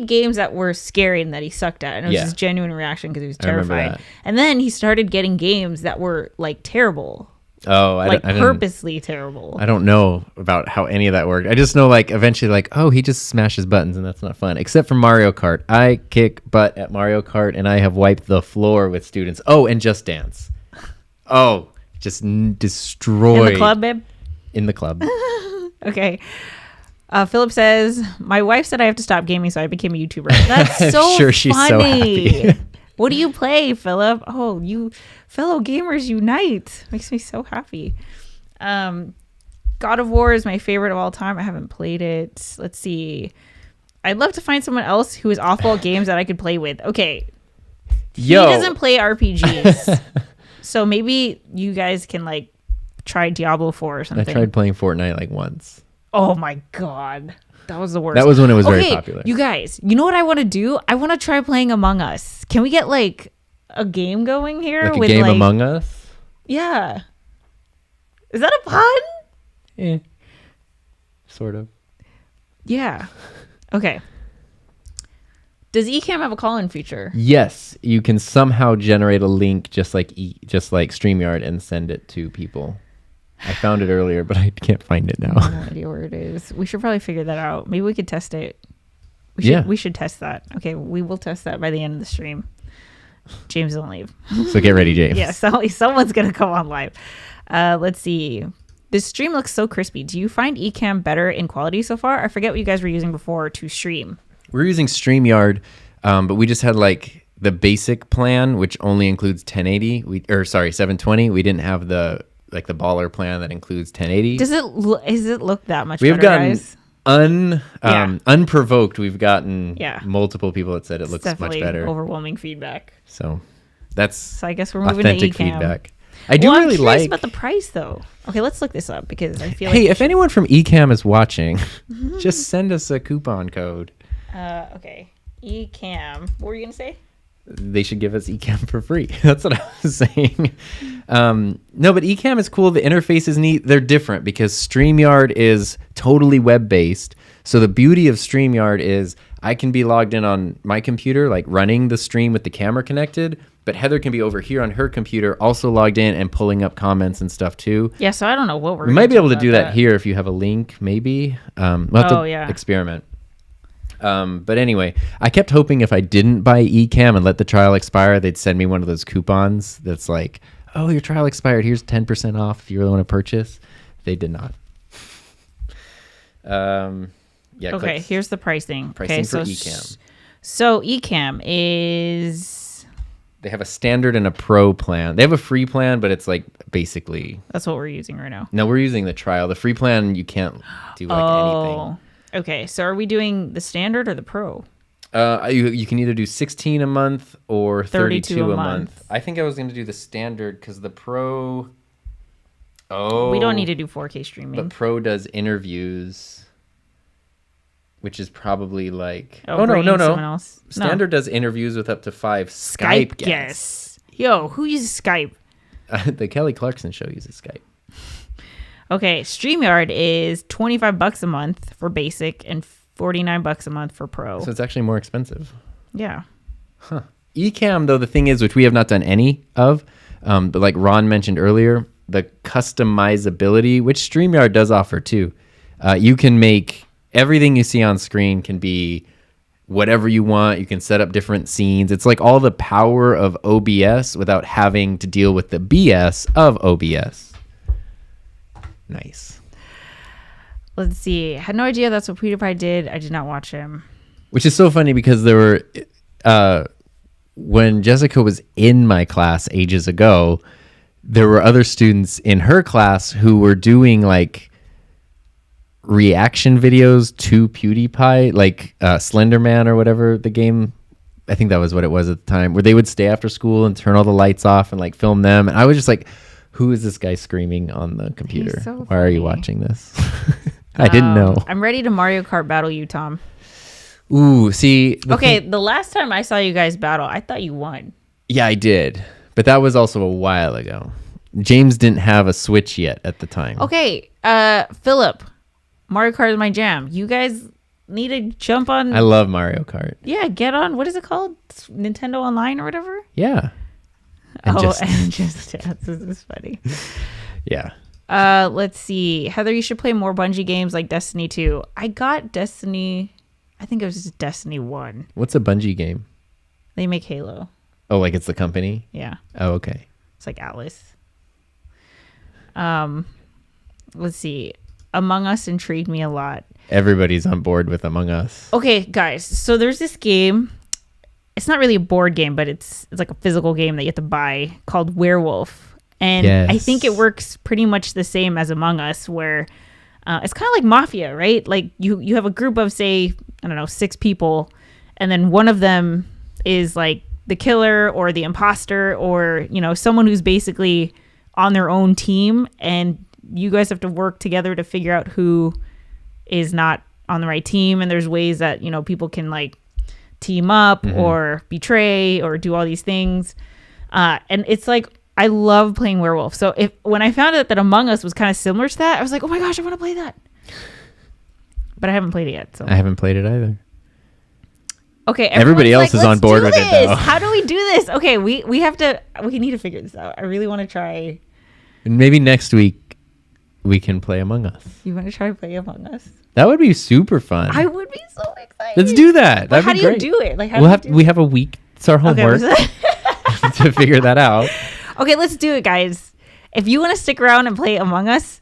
games that were scary and that he sucked at, and it was his genuine reaction because he was terrified. And then he started getting games that were like terrible. Oh, I purposely terrible. I don't know about how any of that worked. I just know like eventually like, oh, he just smashes buttons and that's not fun. Except for Mario Kart. I kick butt at Mario Kart and I have wiped the floor with students. Oh, and Just Dance. Oh, just destroyed. In the club, babe? In the club. Okay. Philip says, my wife said I have to stop gaming, so I became a YouTuber. That's so I'm sure she's so funny. happy. What do you play, Philip? Oh, you fellow gamers unite. Makes me so happy. God of War is my favorite of all time. I haven't played it. Let's see. I'd love to find someone else who is awful at games that I could play with. Okay. He doesn't play RPGs. So maybe you guys can like try Diablo 4 or something. I tried playing Fortnite like once. Oh my god. That was the worst. That was when it was very popular. You guys, you know what I want to do? I want to try playing Among Us. Can we get like a game going here? Like a game Among Us? Yeah. Is that a pun? Eh. Sort of. Yeah. Okay. Does Ecamm have a call-in feature? Yes, you can somehow generate a link just like StreamYard and send it to people. I found it earlier, but I can't find it now. I have no idea where it is. We should probably figure that out. Maybe we could test it. We should test that. Okay, we will test that by the end of the stream. James will leave. So get ready, James. Yeah, someone's going to come on live. Let's see. This stream looks so crispy. Do you find Ecamm better in quality so far? I forget what you guys were using before to stream. We're using StreamYard, but we just had like the basic plan, which only includes 720. We didn't have the baller plan that includes 1080. Does it look that much We've better, gotten guys? unprovoked. We've gotten multiple people that said it looks much better. Overwhelming feedback. So I guess we're moving authentic to Ecamm. feedback. I do really I'm curious like about the price though. Okay, let's look this up because I feel Hey, if anyone from Ecamm is watching, just send us a coupon code. Okay. Ecamm. What were you gonna say? They should give us Ecamm for free. That's what I was saying. No, but Ecamm is cool. The interface is neat. They're different because StreamYard is totally web-based. So the beauty of StreamYard is I can be logged in on my computer, like running the stream with the camera connected, but Heather can be over here on her computer, also logged in and pulling up comments and stuff too. Yeah, so I don't know what we might be able to do that here if you have a link, maybe. We'll have to experiment. But anyway, I kept hoping if I didn't buy Ecamm and let the trial expire, they'd send me one of those coupons that's like, oh, your trial expired. Here's 10% off if you really want to purchase. They did not. Okay, here's the pricing. Pricing for Ecamm. So Ecamm is... They have a standard and a pro plan. They have a free plan, but it's like basically... That's what we're using right now. No, we're using the trial. The free plan, you can't do anything. Okay, so are we doing the standard or the pro? You can either do 16 a month or 32 a month. month. I think I was going to do the standard because the pro... Oh. We don't need to do 4K streaming. The pro does interviews, which is probably like... Oh, no. Standard does interviews with up to 5 Skype guests. Yo, who uses Skype? The Kelly Clarkson show uses Skype. Okay, StreamYard is $25 a month for basic and $49 a month for pro. So it's actually more expensive. Yeah. Huh. Ecamm, though, the thing is, which we have not done any of, but like Ron mentioned earlier, the customizability, which StreamYard does offer too. You can make everything you see on screen can be whatever you want. You can set up different scenes. It's like all the power of OBS without having to deal with the BS of OBS. Nice. Let's see. Had no idea that's what PewDiePie did. I did not watch him. Which is so funny because there were, when Jessica was in my class ages ago, there were other students in her class who were doing like reaction videos to PewDiePie, like Slender Man or whatever the game. I think that was what it was at the time, where they would stay after school and turn all the lights off and like film them. And I was just like, who is this guy screaming on the computer? So Why are you funny. watching this? I didn't know. I'm ready to Mario Kart battle you, Tom. Ooh, see. The last time I saw you guys battle, I thought you won. Yeah, I did. But that was also a while ago. James didn't have a Switch yet at the time. Okay, Philip, Mario Kart is my jam. You guys need to jump on. I love Mario Kart. Yeah, get on. What is it called? Nintendo Online or whatever? Yeah. And Just Dance. This is funny. Yeah. Let's see. Heather, you should play more Bungie games like Destiny 2. I got Destiny. I think it was just Destiny 1. What's a Bungie game? They make Halo. Oh, like it's the company? Yeah. Oh, okay. It's like Atlas. Let's see. Among Us intrigued me a lot. Everybody's on board with Among Us. Okay, guys. So there's this game. It's not really a board game, but it's like a physical game that you have to buy called Werewolf. And Yes. I think it works pretty much the same as Among Us, where it's kind of like Mafia, right? Like you have a group of, say, I don't know, 6 people, and then one of them is like the killer or the imposter or, you know, someone who's basically on their own team, and you guys have to work together to figure out who is not on the right team. And there's ways that, you know, people can like team up or betray or do all these things. And it's like, I love playing Werewolf. So when I found out that Among Us was kind of similar to that, I was like, oh my gosh, I want to play that. But I haven't played it yet. So I haven't played it either. okay, Everybody else like, is on board with it, this. though. How do we do this? Okay, we need to figure this out. I really want to try. And maybe next week we can play Among Us. You want to try to play Among Us? That would be super fun. I would be so excited. Let's do that. But That'd how be do great. you do it? Like, We have a week. It's our homework to figure that out. Okay, let's do it, guys. If you want to stick around and play Among Us,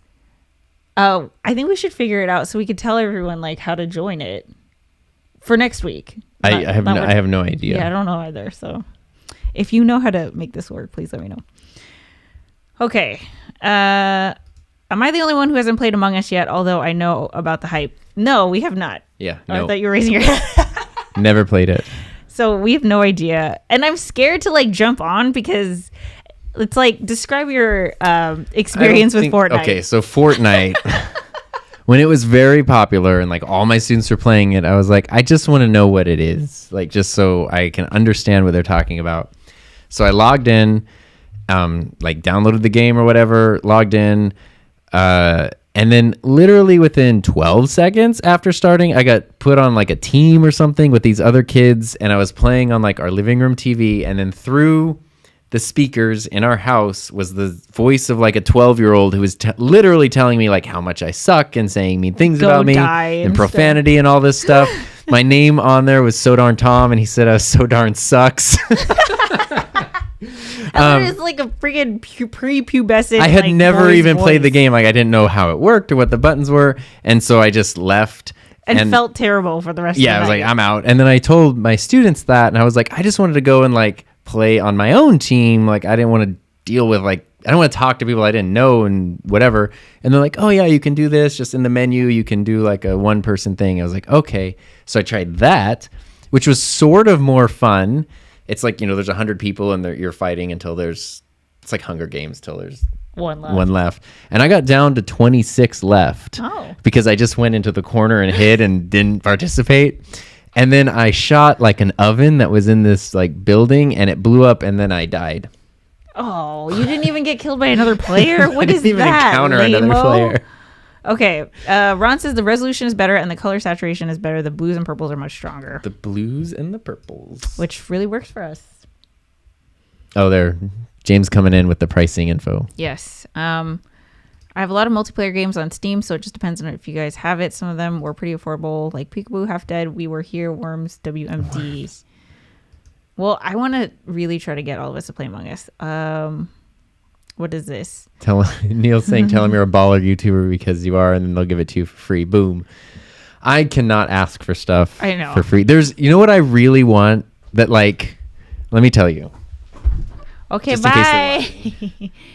I think we should figure it out so we could tell everyone like how to join it for next week. I have no idea. Yeah, I don't know either. So if you know how to make this work, please let me know. Okay. Am I the only one who hasn't played Among Us yet, although I know about the hype? No, we have not. Yeah. Oh, I No. thought you were raising your hand. Never played it. So we have no idea. And I'm scared to like jump on because it's like, describe your experience with Fortnite. Okay, so Fortnite, when it was very popular and like all my students were playing it, I was like, I just want to know what it is, like just so I can understand what they're talking about. So I logged in, like downloaded the game or whatever, logged in, and then literally within 12 seconds after starting, I got put on like a team or something with these other kids, and I was playing on like our living room TV, and then through the speakers in our house was the voice of like a 12-year-old who was literally telling me like how much I suck and saying mean things Go about me die and and profanity and all this stuff. My name on there was So Darn Tom, and he said I was so darn sucks. I thought it was like a freaking prepubescent. I had like, never boy's even played the voice. game. Like I didn't know how it worked or what the buttons were, and so I just left and felt terrible for the rest of the night. I was like, I'm out. And then I told my students that, and I was like, I just wanted to go and like play on my own team. Like I didn't want to deal with like, I don't want to talk to people I didn't know and whatever. And they're like, oh yeah, you can do this. Just in the menu, you can do like a 1-person thing. I was like, okay. So I tried that, which was sort of more fun. It's like, you know, there's 100 people and you're fighting until it's like Hunger Games till there's one left. And I got down to 26 left because I just went into the corner and hid and didn't participate. And then I shot like an oven that was in this like building, and it blew up, and then I died. Oh, you didn't even get killed by another player? What is I didn't even encounter another lame-o? player. Okay, Ron says the resolution is better and the color saturation is better. The blues and purples are much stronger. The blues and the purples. Which really works for us. Oh, there. James coming in with the pricing info. Yes. All I have a lot of multiplayer games on Steam, so it just depends on if you guys have it. Some of them were pretty affordable, like Peekaboo, Half Dead, We Were Here, Worms, WMD. Well, I want to really try to get all of us to play Among Us. What is this? Neil's saying, tell him you're a baller YouTuber because you are, and then they'll give it to you for free. Boom. I cannot ask for stuff for free. You know what I really want that, like, let me tell you. Okay, bye.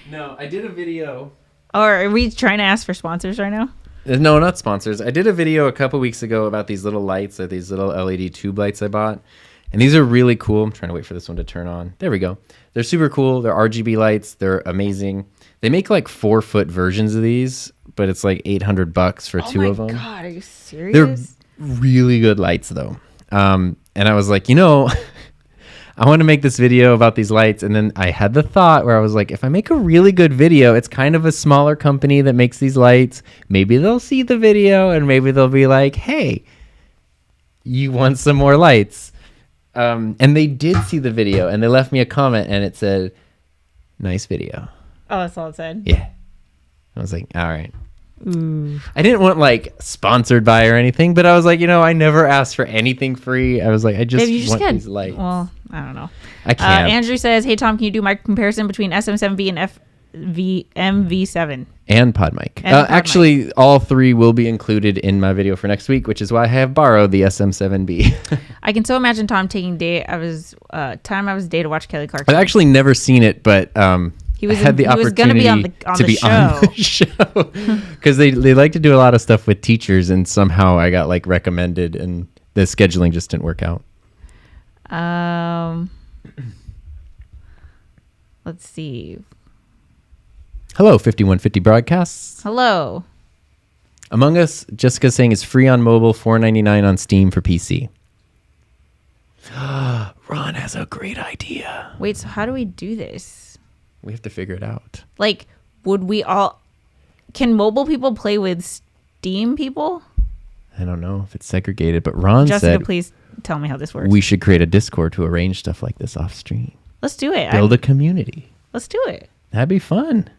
No, I did a video. Or are we trying to ask for sponsors right now? No, not sponsors. I did a video a couple weeks ago about these little lights, or these little LED tube lights I bought. And these are really cool. I'm trying to wait for this one to turn on. There we go. They're super cool. They're RGB lights. They're amazing. They make like 4-foot versions of these, but it's like $800 for two of them. Oh my God, are you serious? They're really good lights though. And I was like, I want to make this video about these lights. And then I had the thought where I was like, if I make a really good video, it's kind of a smaller company that makes these lights. Maybe they'll see the video and maybe they'll be like, hey, you want some more lights? And they did see the video and they left me a comment and it said, nice video. Oh, that's all it said? Yeah. I was like, all right. Ooh. I didn't want like sponsored by or anything, but I was like, I never asked for anything free. I was like, I just want these lights. Well, I don't know. I can't. Andrew says, hey, Tom, can you do my comparison between SM7B and MV7? And PodMic. Actually, all three will be included in my video for next week, which is why I have borrowed the SM7B. I can so imagine Tom taking time out of his day to watch Kelly Clarkson. I've actually never seen it, but he was going to be on the show because they like to do a lot of stuff with teachers, and somehow I got like recommended, and the scheduling just didn't work out. Let's see. Hello, 5150 Broadcasts. Hello. Among Us, Jessica's saying, is free on mobile, $4.99 on Steam for PC. Ron has a great idea. Wait, so how do we do this? We have to figure it out. Like, can mobile people play with Steam people? I don't know if it's segregated, but Ron Jessica, please tell me how this works. We should create a Discord to arrange stuff like this off stream. Let's do it. Build a community. Let's do it. That'd be fun.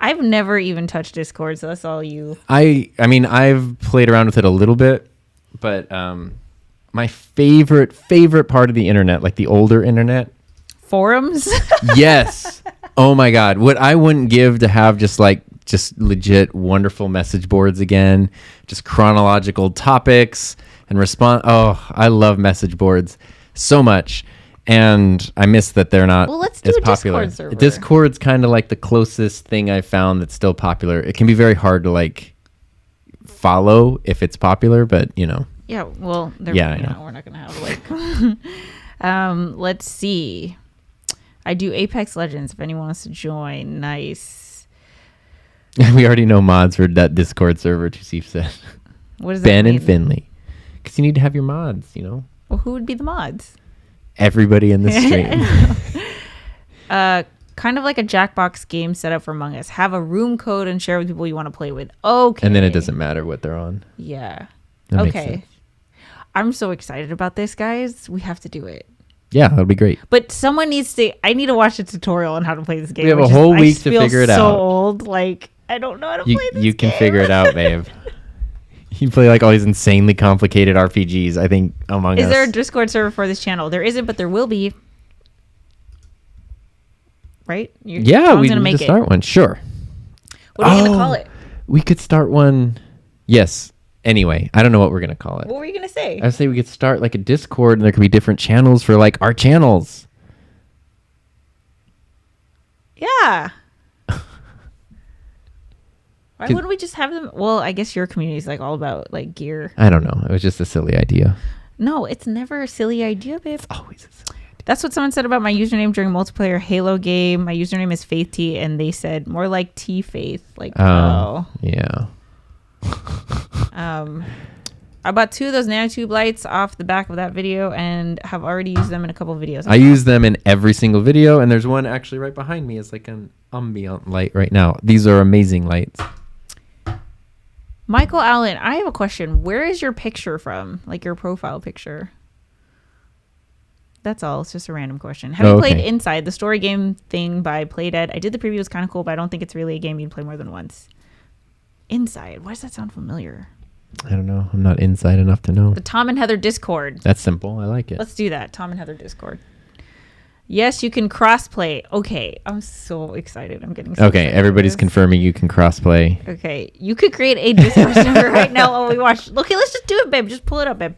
I've never even touched Discord, so that's all you. I mean, I've played around with it a little bit, but my favorite part of the internet, like the older internet. Forums? Yes. Oh my God. What I wouldn't give to have just legit wonderful message boards again, just chronological topics and response. Oh, I love message boards so much. And I miss that they're not as popular. Discord server. Discord's kind of like the closest thing I've found that's still popular. It can be very hard to like follow if it's popular, but Yeah, well, I know. We're not going to have like... let's see. I do Apex Legends if anyone wants to join. Nice. We already know mods for that Discord server, Tusif said. What does that mean? Ben and Finley. Because you need to have your mods, Well, who would be the mods? Everybody in the stream. Kind of like a Jackbox game set up for Among Us. Have a room code and share with people you want to play with. Okay. And then it doesn't matter what they're on. Yeah. That makes sense. I'm so excited about this, guys. We have to do it. Yeah, that'll be great. But someone needs to... I need to watch a tutorial on how to play this game. We have a whole week to figure it out. so old. Like, I don't know how to play this game. You can figure it out, babe. You play like all these insanely complicated RPGs, I think, Among Us. Is there a Discord server for this channel? There isn't, but there will be. Right? We need to start one. Sure. What are we going to call it? We could start one. Yes. Anyway, I don't know what we're going to call it. What were you going to say? I would say we could start like a Discord and there could be different channels for like our channels. Yeah. Why wouldn't we just have them? Well, I guess your community is like all about like gear. I don't know. It was just a silly idea. No, it's never a silly idea, babe. It's always a silly idea. That's what someone said about my username during multiplayer Halo game. My username is Faith T, and they said more like T Faith. Like, yeah. I bought 2 of those nanotube lights off the back of that video and have already used them in a couple of videos. I use them in every single video, and there's one actually right behind me. It's like an ambient light right now. These are amazing lights. Michael Allen, I have a question. Where is your picture from? Like your profile picture? That's all. It's just a random question. Have you played Inside, the story game thing by Playdead? I did the preview. It was kind of cool, but I don't think it's really a game you'd play more than once. Inside. Why does that sound familiar? I don't know. I'm not inside enough to know. The Tom and Heather Discord. That's simple. I like it. Let's do that. Tom and Heather Discord. Yes, you can crossplay. Okay, I'm so excited. I'm getting so excited. Everybody's confirming you can crossplay. Okay, you could create a Discord server right now while we watch. Okay, let's just do it, babe. Just pull it up, babe.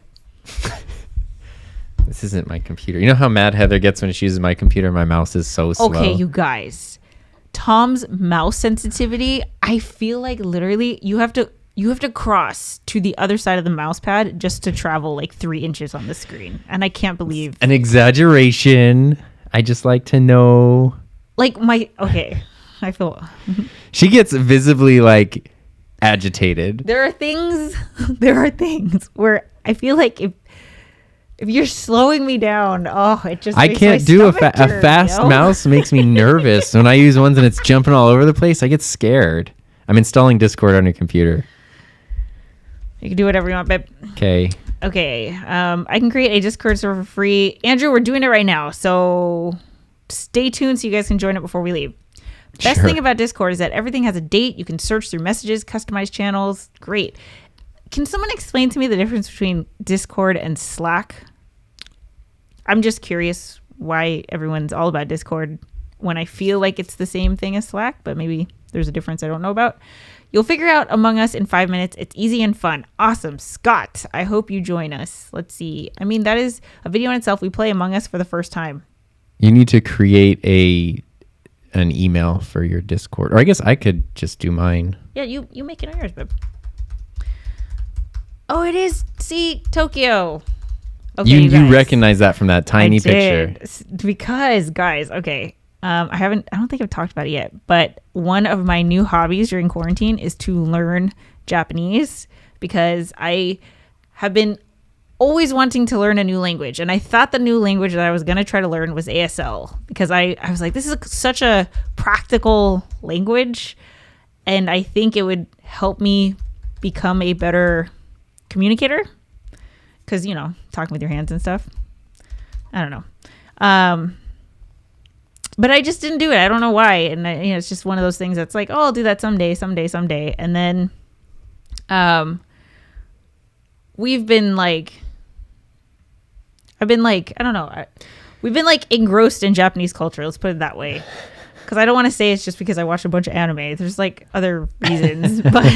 This isn't my computer. You know how mad Heather gets when she uses my computer? My mouse is so slow. Okay, you guys. Tom's mouse sensitivity, I feel like literally you have to cross to the other side of the mouse pad just to travel like 3 inches on the screen. And I can't believe. An exaggeration. I just like to know. Like okay. I feel. She gets visibly like agitated. There are things where I feel like if you're slowing me down, it just I makes can't my do a stomach turn, fast mouse makes me nervous. When I use ones and it's jumping all over the place, I get scared. I'm installing Discord on your computer. You can do whatever you want, babe. Okay. I can create a Discord server for free. Andrew, we're doing it right now, so stay tuned so you guys can join it before we leave. Best thing about Discord is that everything has a date. You can search through messages, customize channels. Great. Can someone explain to me the difference between Discord and Slack? I'm just curious why everyone's all about Discord when I feel like it's the same thing as Slack, but maybe there's a difference I don't know about. You'll figure out Among Us in 5 minutes. It's easy and fun. Awesome. Scott, I hope you join us. Let's see. I mean, that is a video in itself. We play Among Us for the first time. You need to create an email for your Discord. Or I guess I could just do mine. Yeah, you make it on yours, babe. Oh, it is. See, Tokyo. Okay, you recognize that from that tiny picture. Because, guys, okay. I don't think I've talked about it yet, but one of my new hobbies during quarantine is to learn Japanese because I have been always wanting to learn a new language. And I thought the new language that I was going to try to learn was ASL because I was like, this is such a practical language. And I think it would help me become a better communicator because, talking with your hands and stuff. I don't know. But I just didn't do it. I don't know why. And it's just one of those things that's like, I'll do that someday. And then we've been like, I don't know. We've been like engrossed in Japanese culture. Let's put it that way. Because I don't want to say it's just because I watch a bunch of anime. There's like other reasons. But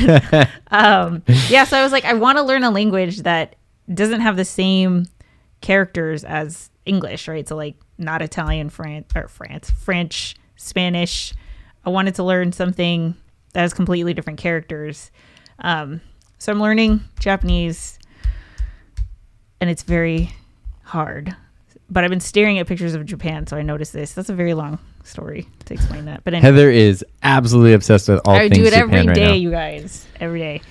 so I was like, I want to learn a language that doesn't have the same characters as English, right? So like not Italian, French, Spanish. I wanted to learn something that has completely different characters. So I'm learning Japanese and it's very hard. But I've been staring at pictures of Japan, so I noticed this. That's a very long story to explain that. But anyway. Heather is absolutely obsessed with all things Japan right now. I do it every day, you guys. Every day.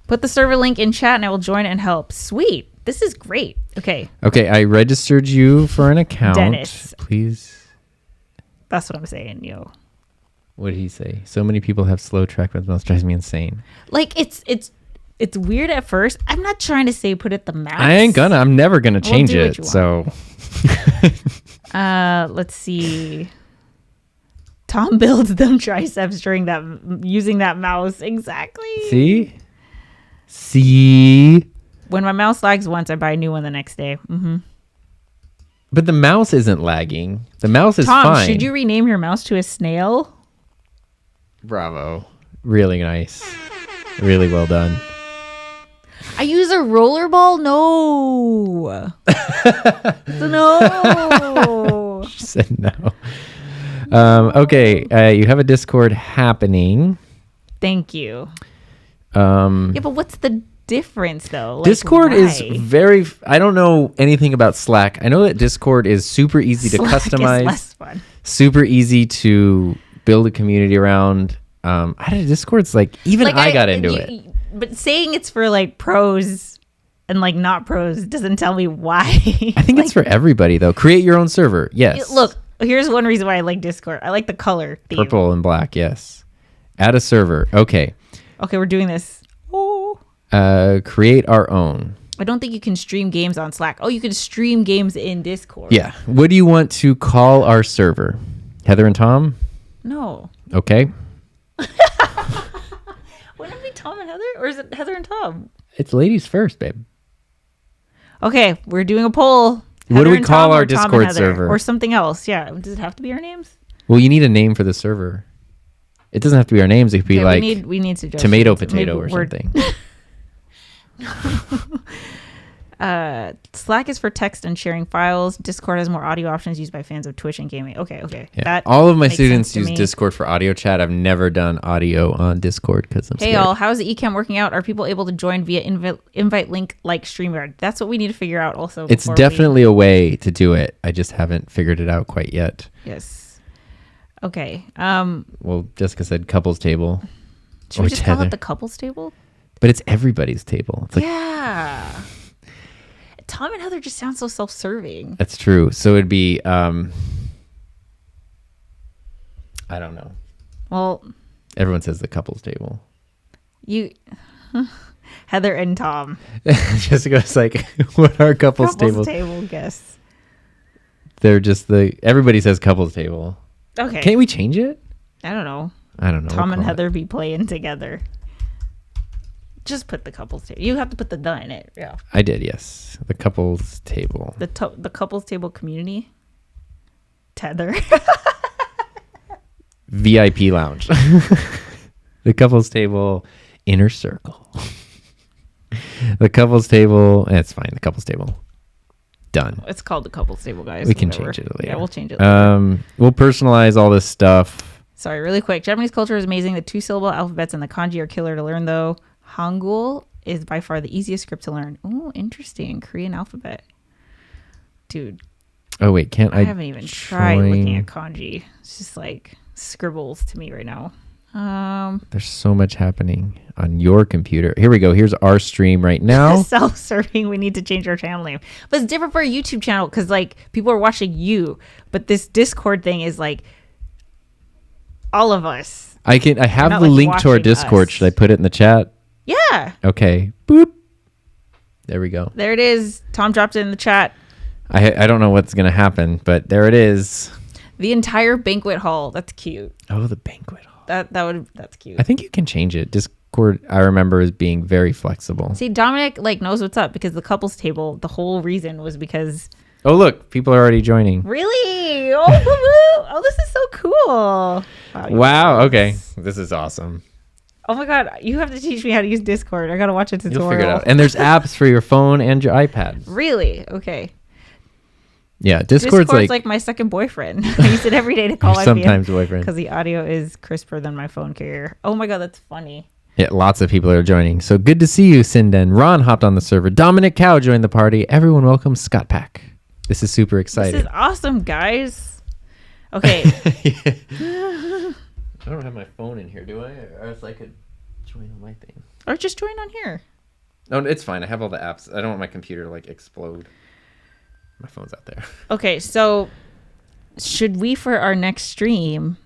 Put the server link in chat and I will join and help. Sweet. This is great. Okay, I registered you for an account. Dennis. Please. That's what I'm saying, yo. What did he say? So many people have slow track with mouse. Drives me insane. Like, it's weird at first. I'm not trying to say put it the mouse. I'm never gonna change it. So let's see. Tom builds them triceps during using that mouse. Exactly. See? When my mouse lags once, I buy a new one the next day. Mm-hmm. But the mouse isn't lagging. The mouse is fine. Tom, should you rename your mouse to a snail? Bravo. Really nice. Really well done. I use a rollerball? No. No. She said no. Okay. You have a Discord happening. Thank you. Yeah, but what's the difference though? Like, Discord is very, I don't know anything about Slack. I know that Discord is super easy to customize. Is less fun. Super easy to build a community around. Discord's like, even I got into it. But saying it's for like pros and like not pros doesn't tell me why. I think it's for everybody though. Create your own server. Yes. Look, here's one reason why I like Discord. I like the color theme. Purple and black. Yes. Add a server. Okay, we're doing this. Create our own. I don't think you can stream games on Slack. You can stream games in Discord. Yeah. What do you want to call our server? Heather and Tom? No. Okay. When have we Tom and Heather? Or is it Heather and Tom? It's ladies first, babe. Okay, we're doing a poll. What do we and call Tom our or Tom and Discord Heather? server? Or something else. Yeah. Does it have to be our names? Well, you need a name for the server. It doesn't have to be our names. It could be like we need suggestions. tomato potato Maybe or something. Slack is for text and sharing files. Discord has more audio options used by fans of Twitch and gaming. Okay. Yeah. That All of my makes students sense to use me. Discord for audio chat. I've never done audio on Discord because I'm Hey scared. y'all, how's the eCam working out? Are people able to join via invite link like StreamYard? That's what we need to figure out also. It's before definitely a way to do it. I just haven't figured it out quite yet. Yes. Okay. Well, Jessica said couples table. Should we Or just call tether. it the couples table? But it's everybody's table. It's like, Yeah. Tom and Heather just sound so self-serving. That's true. So it'd be, I don't know. Well, Everyone says the couples table. you, Heather and Tom. Jessica's like, what are couples tables? Table, guess. They're just everybody says couples table. Okay. Can't we change it? I don't know. I don't know. Tom We'll and call it. Heather be playing together. Just put the couples table. You have to put the in it. Yeah. I did, yes. The couples table. The couples table community. Tether. VIP lounge. The couples table inner circle. The couples table. It's fine. The couples table. Done. It's called the couples table, guys. We can Whatever. change it later. Yeah, we'll change it later. We'll personalize all this stuff. Sorry, really quick. Japanese culture is amazing. The 2-syllable alphabets and the kanji are killer to learn, though. Hangul is by far the easiest script to learn. Oh, interesting. Korean alphabet. Dude, Oh wait, can't I? I haven't even tried looking join? at kanji. It's just like scribbles to me right now. There's so much happening on your computer. Here we go. Here's our stream right now. Self-serving. We need to change our channel name, but it's different for a YouTube channel because like people are watching you, but this Discord thing is like all of us. I have not, the like, link to our watching Discord. us. Should I put it in the chat? Yeah, Okay. Boop. There we go. there it is. Tom dropped it in the chat. I don't know what's gonna happen, but there it is. The entire banquet hall. That's cute. Oh, the banquet hall. That's cute. I think you can change it. Discord, I remember, is being very flexible. See, Dominic like knows what's up because the couples table. The whole reason was because Oh, look, people are already joining. really. Oh, woo-woo. Oh, this is so cool. you Wow. guys. Okay, this is awesome. Oh my god, you have to teach me how to use Discord. I gotta watch a tutorial. You'll figure it out. And there's apps for your phone and your iPad. Really? Okay. Yeah, Discord's like my second boyfriend. I use it every day to call my sometimes boyfriend. because the audio is crisper than my phone carrier. Oh my god, that's funny. Yeah, lots of people are joining. So good to see you, Sinden. Ron hopped on the server. Dominic Cow joined the party. Everyone welcome Scott Pack. This is super exciting. This is awesome, guys. Okay. I don't have my phone in here, do I? Or else I could join on my thing. Or just join on here. No, it's fine. I have all the apps. I don't want my computer to like explode. My phone's out there. Okay, so should we for our next stream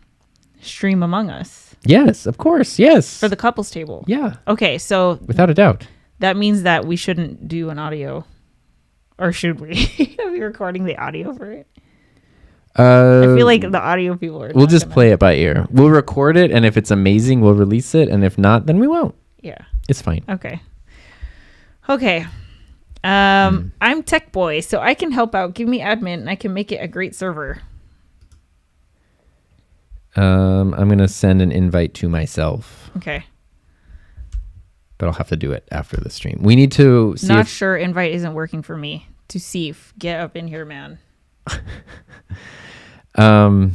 Among Us Yes, of course. Yes. for the couples table? Yeah, Okay, so without a doubt. that means that we shouldn't do an audio. Or should we? Are we recording the audio for it? I feel like the audio people are we'll not just gonna- play it by ear. We'll record it, and if it's amazing, we'll release it, and if not, then we won't. Yeah. It's fine. Okay. I'm tech boy, so I can help out. Give me admin, and I can make it a great server. I'm gonna send an invite to myself, Okay. but I'll have to do it after the stream. We need to see Not if sure. Invite isn't working for me. To Seif, get up in here, man. Oh,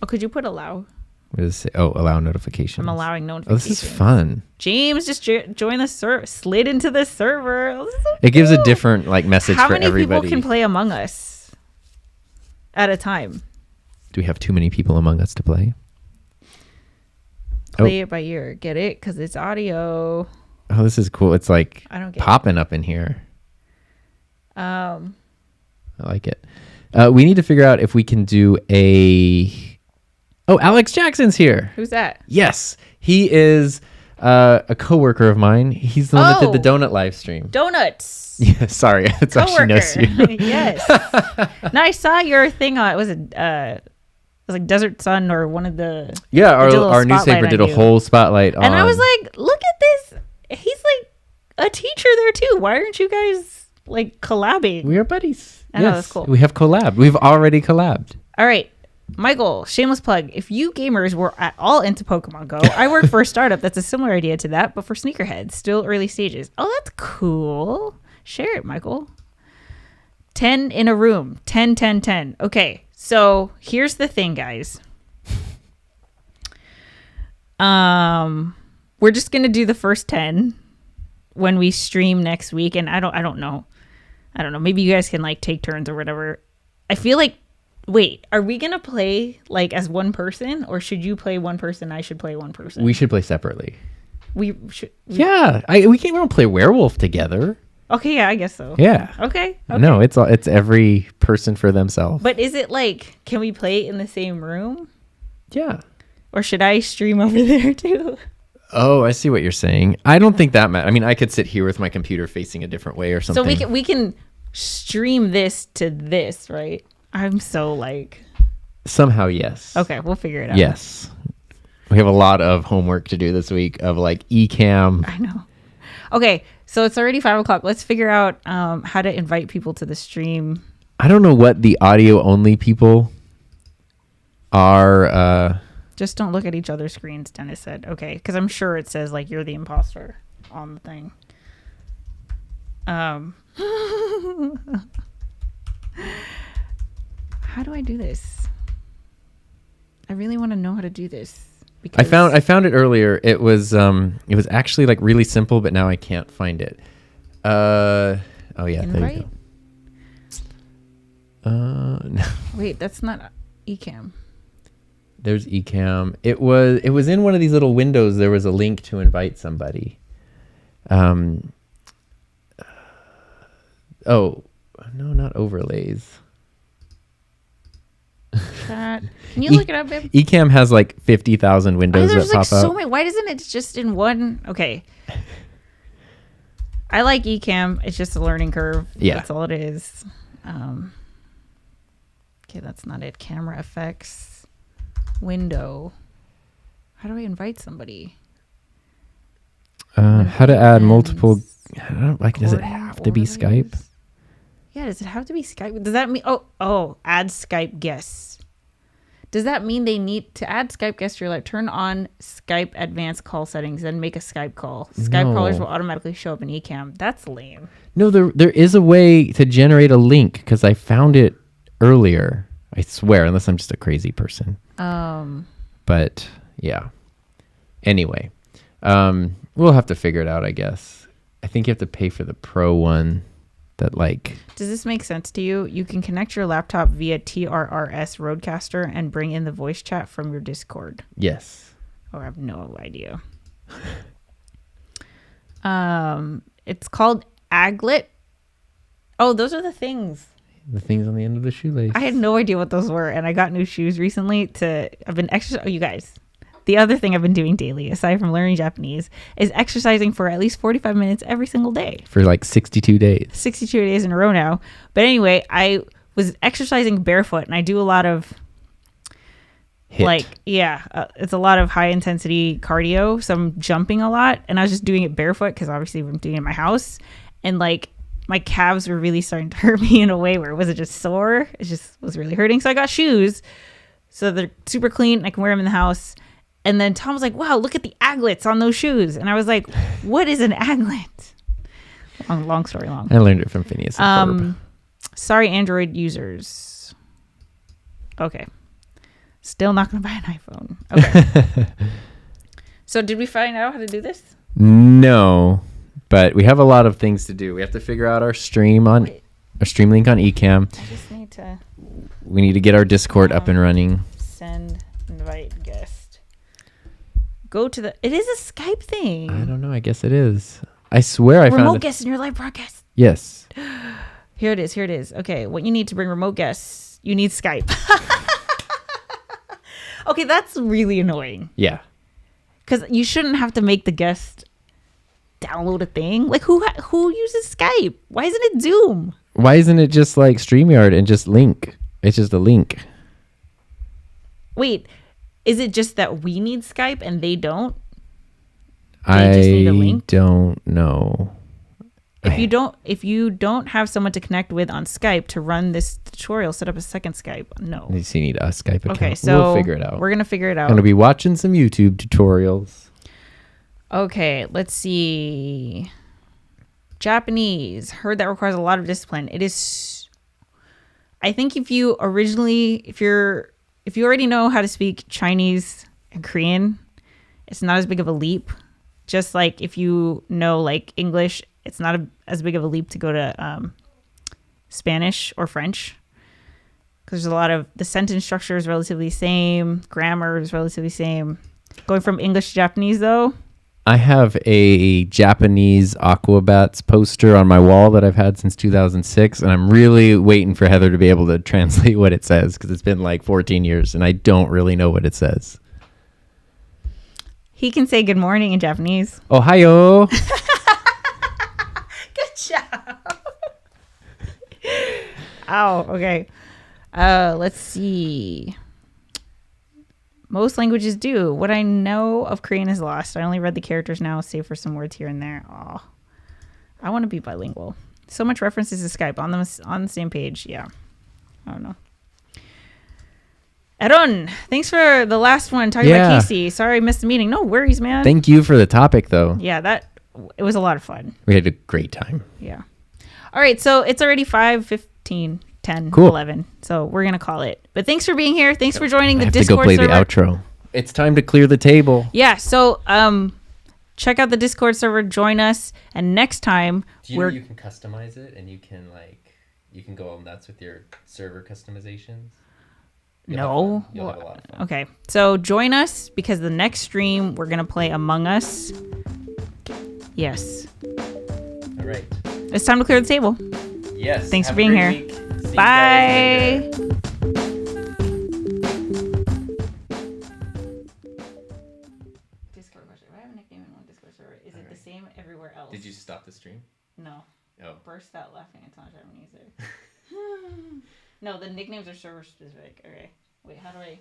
could you put allow? what does it say? Oh, allow notifications. I'm allowing Oh, notifications. this is fun. James just join the server. Slid into the server. Oh, this is so It gives a cool. different like message How for many everybody. people can play Among Us at a time? Do we have too many people among us to play? Play it by ear. Get it? Because it's audio. Oh, this is cool. It's like I don't get popping up in here. it. I like it. We need to figure out if we can do a. Oh, Alex Jackson's here. Who's that? Yes, he is a coworker of mine. He's the one that did the Oh. donut live stream. Donuts. Yeah, sorry, that's why she knows you. Yes. No, I saw your thing on. It was like Desert Sun or one of the. Yeah, They did a little our spotlight newspaper on did a you. whole spotlight on. And I was like, look at this He's like a teacher there too. Why aren't you guys like collabing? We are buddies. I know, that's cool. We have collabed. We've already collabed. All right. Michael, shameless plug. If you gamers were at all into Pokemon Go, I work for a startup that's a similar idea to that, but for sneakerheads, still early stages. Oh, that's cool. Share it, Michael. 10 in a room. 10, 10, 10. Okay, so here's the thing, guys. We're just gonna do the first 10 when we stream next week, and I don't know. Maybe you guys can like take turns or whatever. I feel like. Wait, are we gonna play like as one person, or should you play one person? I should play one person. We should play separately. We should. Yeah, we can't play Werewolf together. Okay, yeah, I guess so. Yeah. Okay. No, it's every person for themselves. But is it like, can we play in the same room? Yeah. Or should I stream over there too? Oh, I see what you're saying. I don't think that matters. I mean, I could sit here with my computer facing a different way or something. So we can stream this to this, right? I'm so like. Somehow, yes. Okay, we'll figure it out. Yes. We have a lot of homework to do this week of like eCam. I know. Okay, so it's already 5:00. Let's figure out how to invite people to the stream. I don't know what the audio only people are. Just don't look at each other's screens, Dennis said. Okay, because I'm sure it says like you're the imposter on the thing. How do I do this? I really want to know how to do this. I found it earlier. It was actually like really simple, but now I can't find it. Oh yeah, Invite? there you go. No. Wait, that's not eCam. There's eCam. It was in one of these little windows. There was a link to invite somebody. Oh no, not overlays. Chat. Can you look it up, babe? eCam has like 50,000 windows that pop so up. many. Why doesn't it just in one? Okay. I like eCam. It's just a learning curve. Yeah. That's all it is. Okay, that's not it. Camera effects. Window. How do I invite somebody? How to add multiple. I don't like. Does it have to be Skype? Yeah, does it have to be Skype? Does that mean add Skype guests? Does that mean they need to add Skype guests? You're like turn on Skype advanced call settings, then make a Skype call. Skype callers will automatically show up in eCam. That's lame. No, there is a way to generate a link because I found it earlier. I swear, unless I'm just a crazy person. But yeah. Anyway, we'll have to figure it out, I guess. I think you have to pay for the pro one. That like. Does this make sense to you? You can connect your laptop via TRRS Roadcaster and bring in the voice chat from your Discord. Yes. Oh, I have no idea. It's called Aglet. Oh, those are the things. The things on the end of the shoelace. I had no idea what those were, and I got new shoes recently. I've been exercising. Oh, you guys. The other thing I've been doing daily, aside from learning Japanese, is exercising for at least 45 minutes every single day. For like 62 days. 62 days in a row now. But anyway, I was exercising barefoot, and I do a lot of it's a lot of high intensity cardio. So I'm jumping a lot, and I was just doing it barefoot because obviously I'm doing it in my house. And like my calves were really starting to hurt me in a way where it wasn't just sore. It just was really hurting. So I got shoes. So they're super clean. I can wear them in the house. And then Tom was like, wow, look at the aglets on those shoes. And I was like, what is an aglet? Long story long. I learned it from Phineas and Ferb. Sorry, Android users. Okay. Still not going to buy an iPhone. Okay. So did we find out how to do this? No, but we have a lot of things to do. We have to figure out our stream link on eCam. I just need to. We need to get our Discord up and running. Send invite guest. Go to it is a Skype thing. I don't know. I guess it is. I swear I found remote guests in your live broadcast. Yes. Here it is. Okay. What you need to bring remote guests, you need Skype. Okay. That's really annoying. Yeah. Because you shouldn't have to make the guest download a thing. Like who uses Skype? Why isn't it Zoom? Why isn't it just like StreamYard and just link? It's just a link. Wait. Is it just that we need Skype and they don't? They just need a link. don't know. If you don't have someone to connect with on Skype to run this tutorial, set up a second Skype. No. You need a Skype account. Okay, so we'll figure it out. We're gonna figure it out. Gonna be watching some YouTube tutorials. Okay, let's see. Japanese. Heard that requires a lot of discipline. It is. I think if you already know how to speak Chinese and Korean, it's not as big of a leap. Just like if you know like English, it's not as big of a leap to go to Spanish or French. Because there's a lot of, the sentence structure is relatively same. Grammar is relatively same. Going from English to Japanese though. I have a Japanese Aquabats poster on my wall that I've had since 2006. And I'm really waiting for Heather to be able to translate what it says. Because it's been like 14 years and I don't really know what it says. He can say good morning in Japanese. Ohayo. Good job. Ow, okay. Let's see. Most languages do. What I know of Korean is lost. I only read the characters now, save for some words here and there. Oh, I want to be bilingual. So much references to Skype on the same page. Yeah. I don't know. Aaron, thanks for the last one talking about Casey. Sorry I missed the meeting. No worries, man. Thank you for the topic, though. Yeah, it was a lot of fun. We had a great time. Yeah. All right, so it's already 5:15, 10, cool. 11. So we're going to call it. But thanks for being here. Thanks for joining the I have Discord to go play server. the outro. It's time to clear the table. Yeah, so check out the Discord server, join us, and next time you can customize it and you can go all nuts with your server customizations? You'll have a lot of fun. Okay, so join us because the next stream we're going to play Among Us. Yes. All right. It's time to clear the table. Yes. Thanks for being here. Bye. Discord question. I have a nickname in one Discord server. Is it the same everywhere else? Did you stop the stream? No. Oh. Burst out laughing. It's not Japanese there. No, the nicknames are server specific. Okay. Wait, how do I...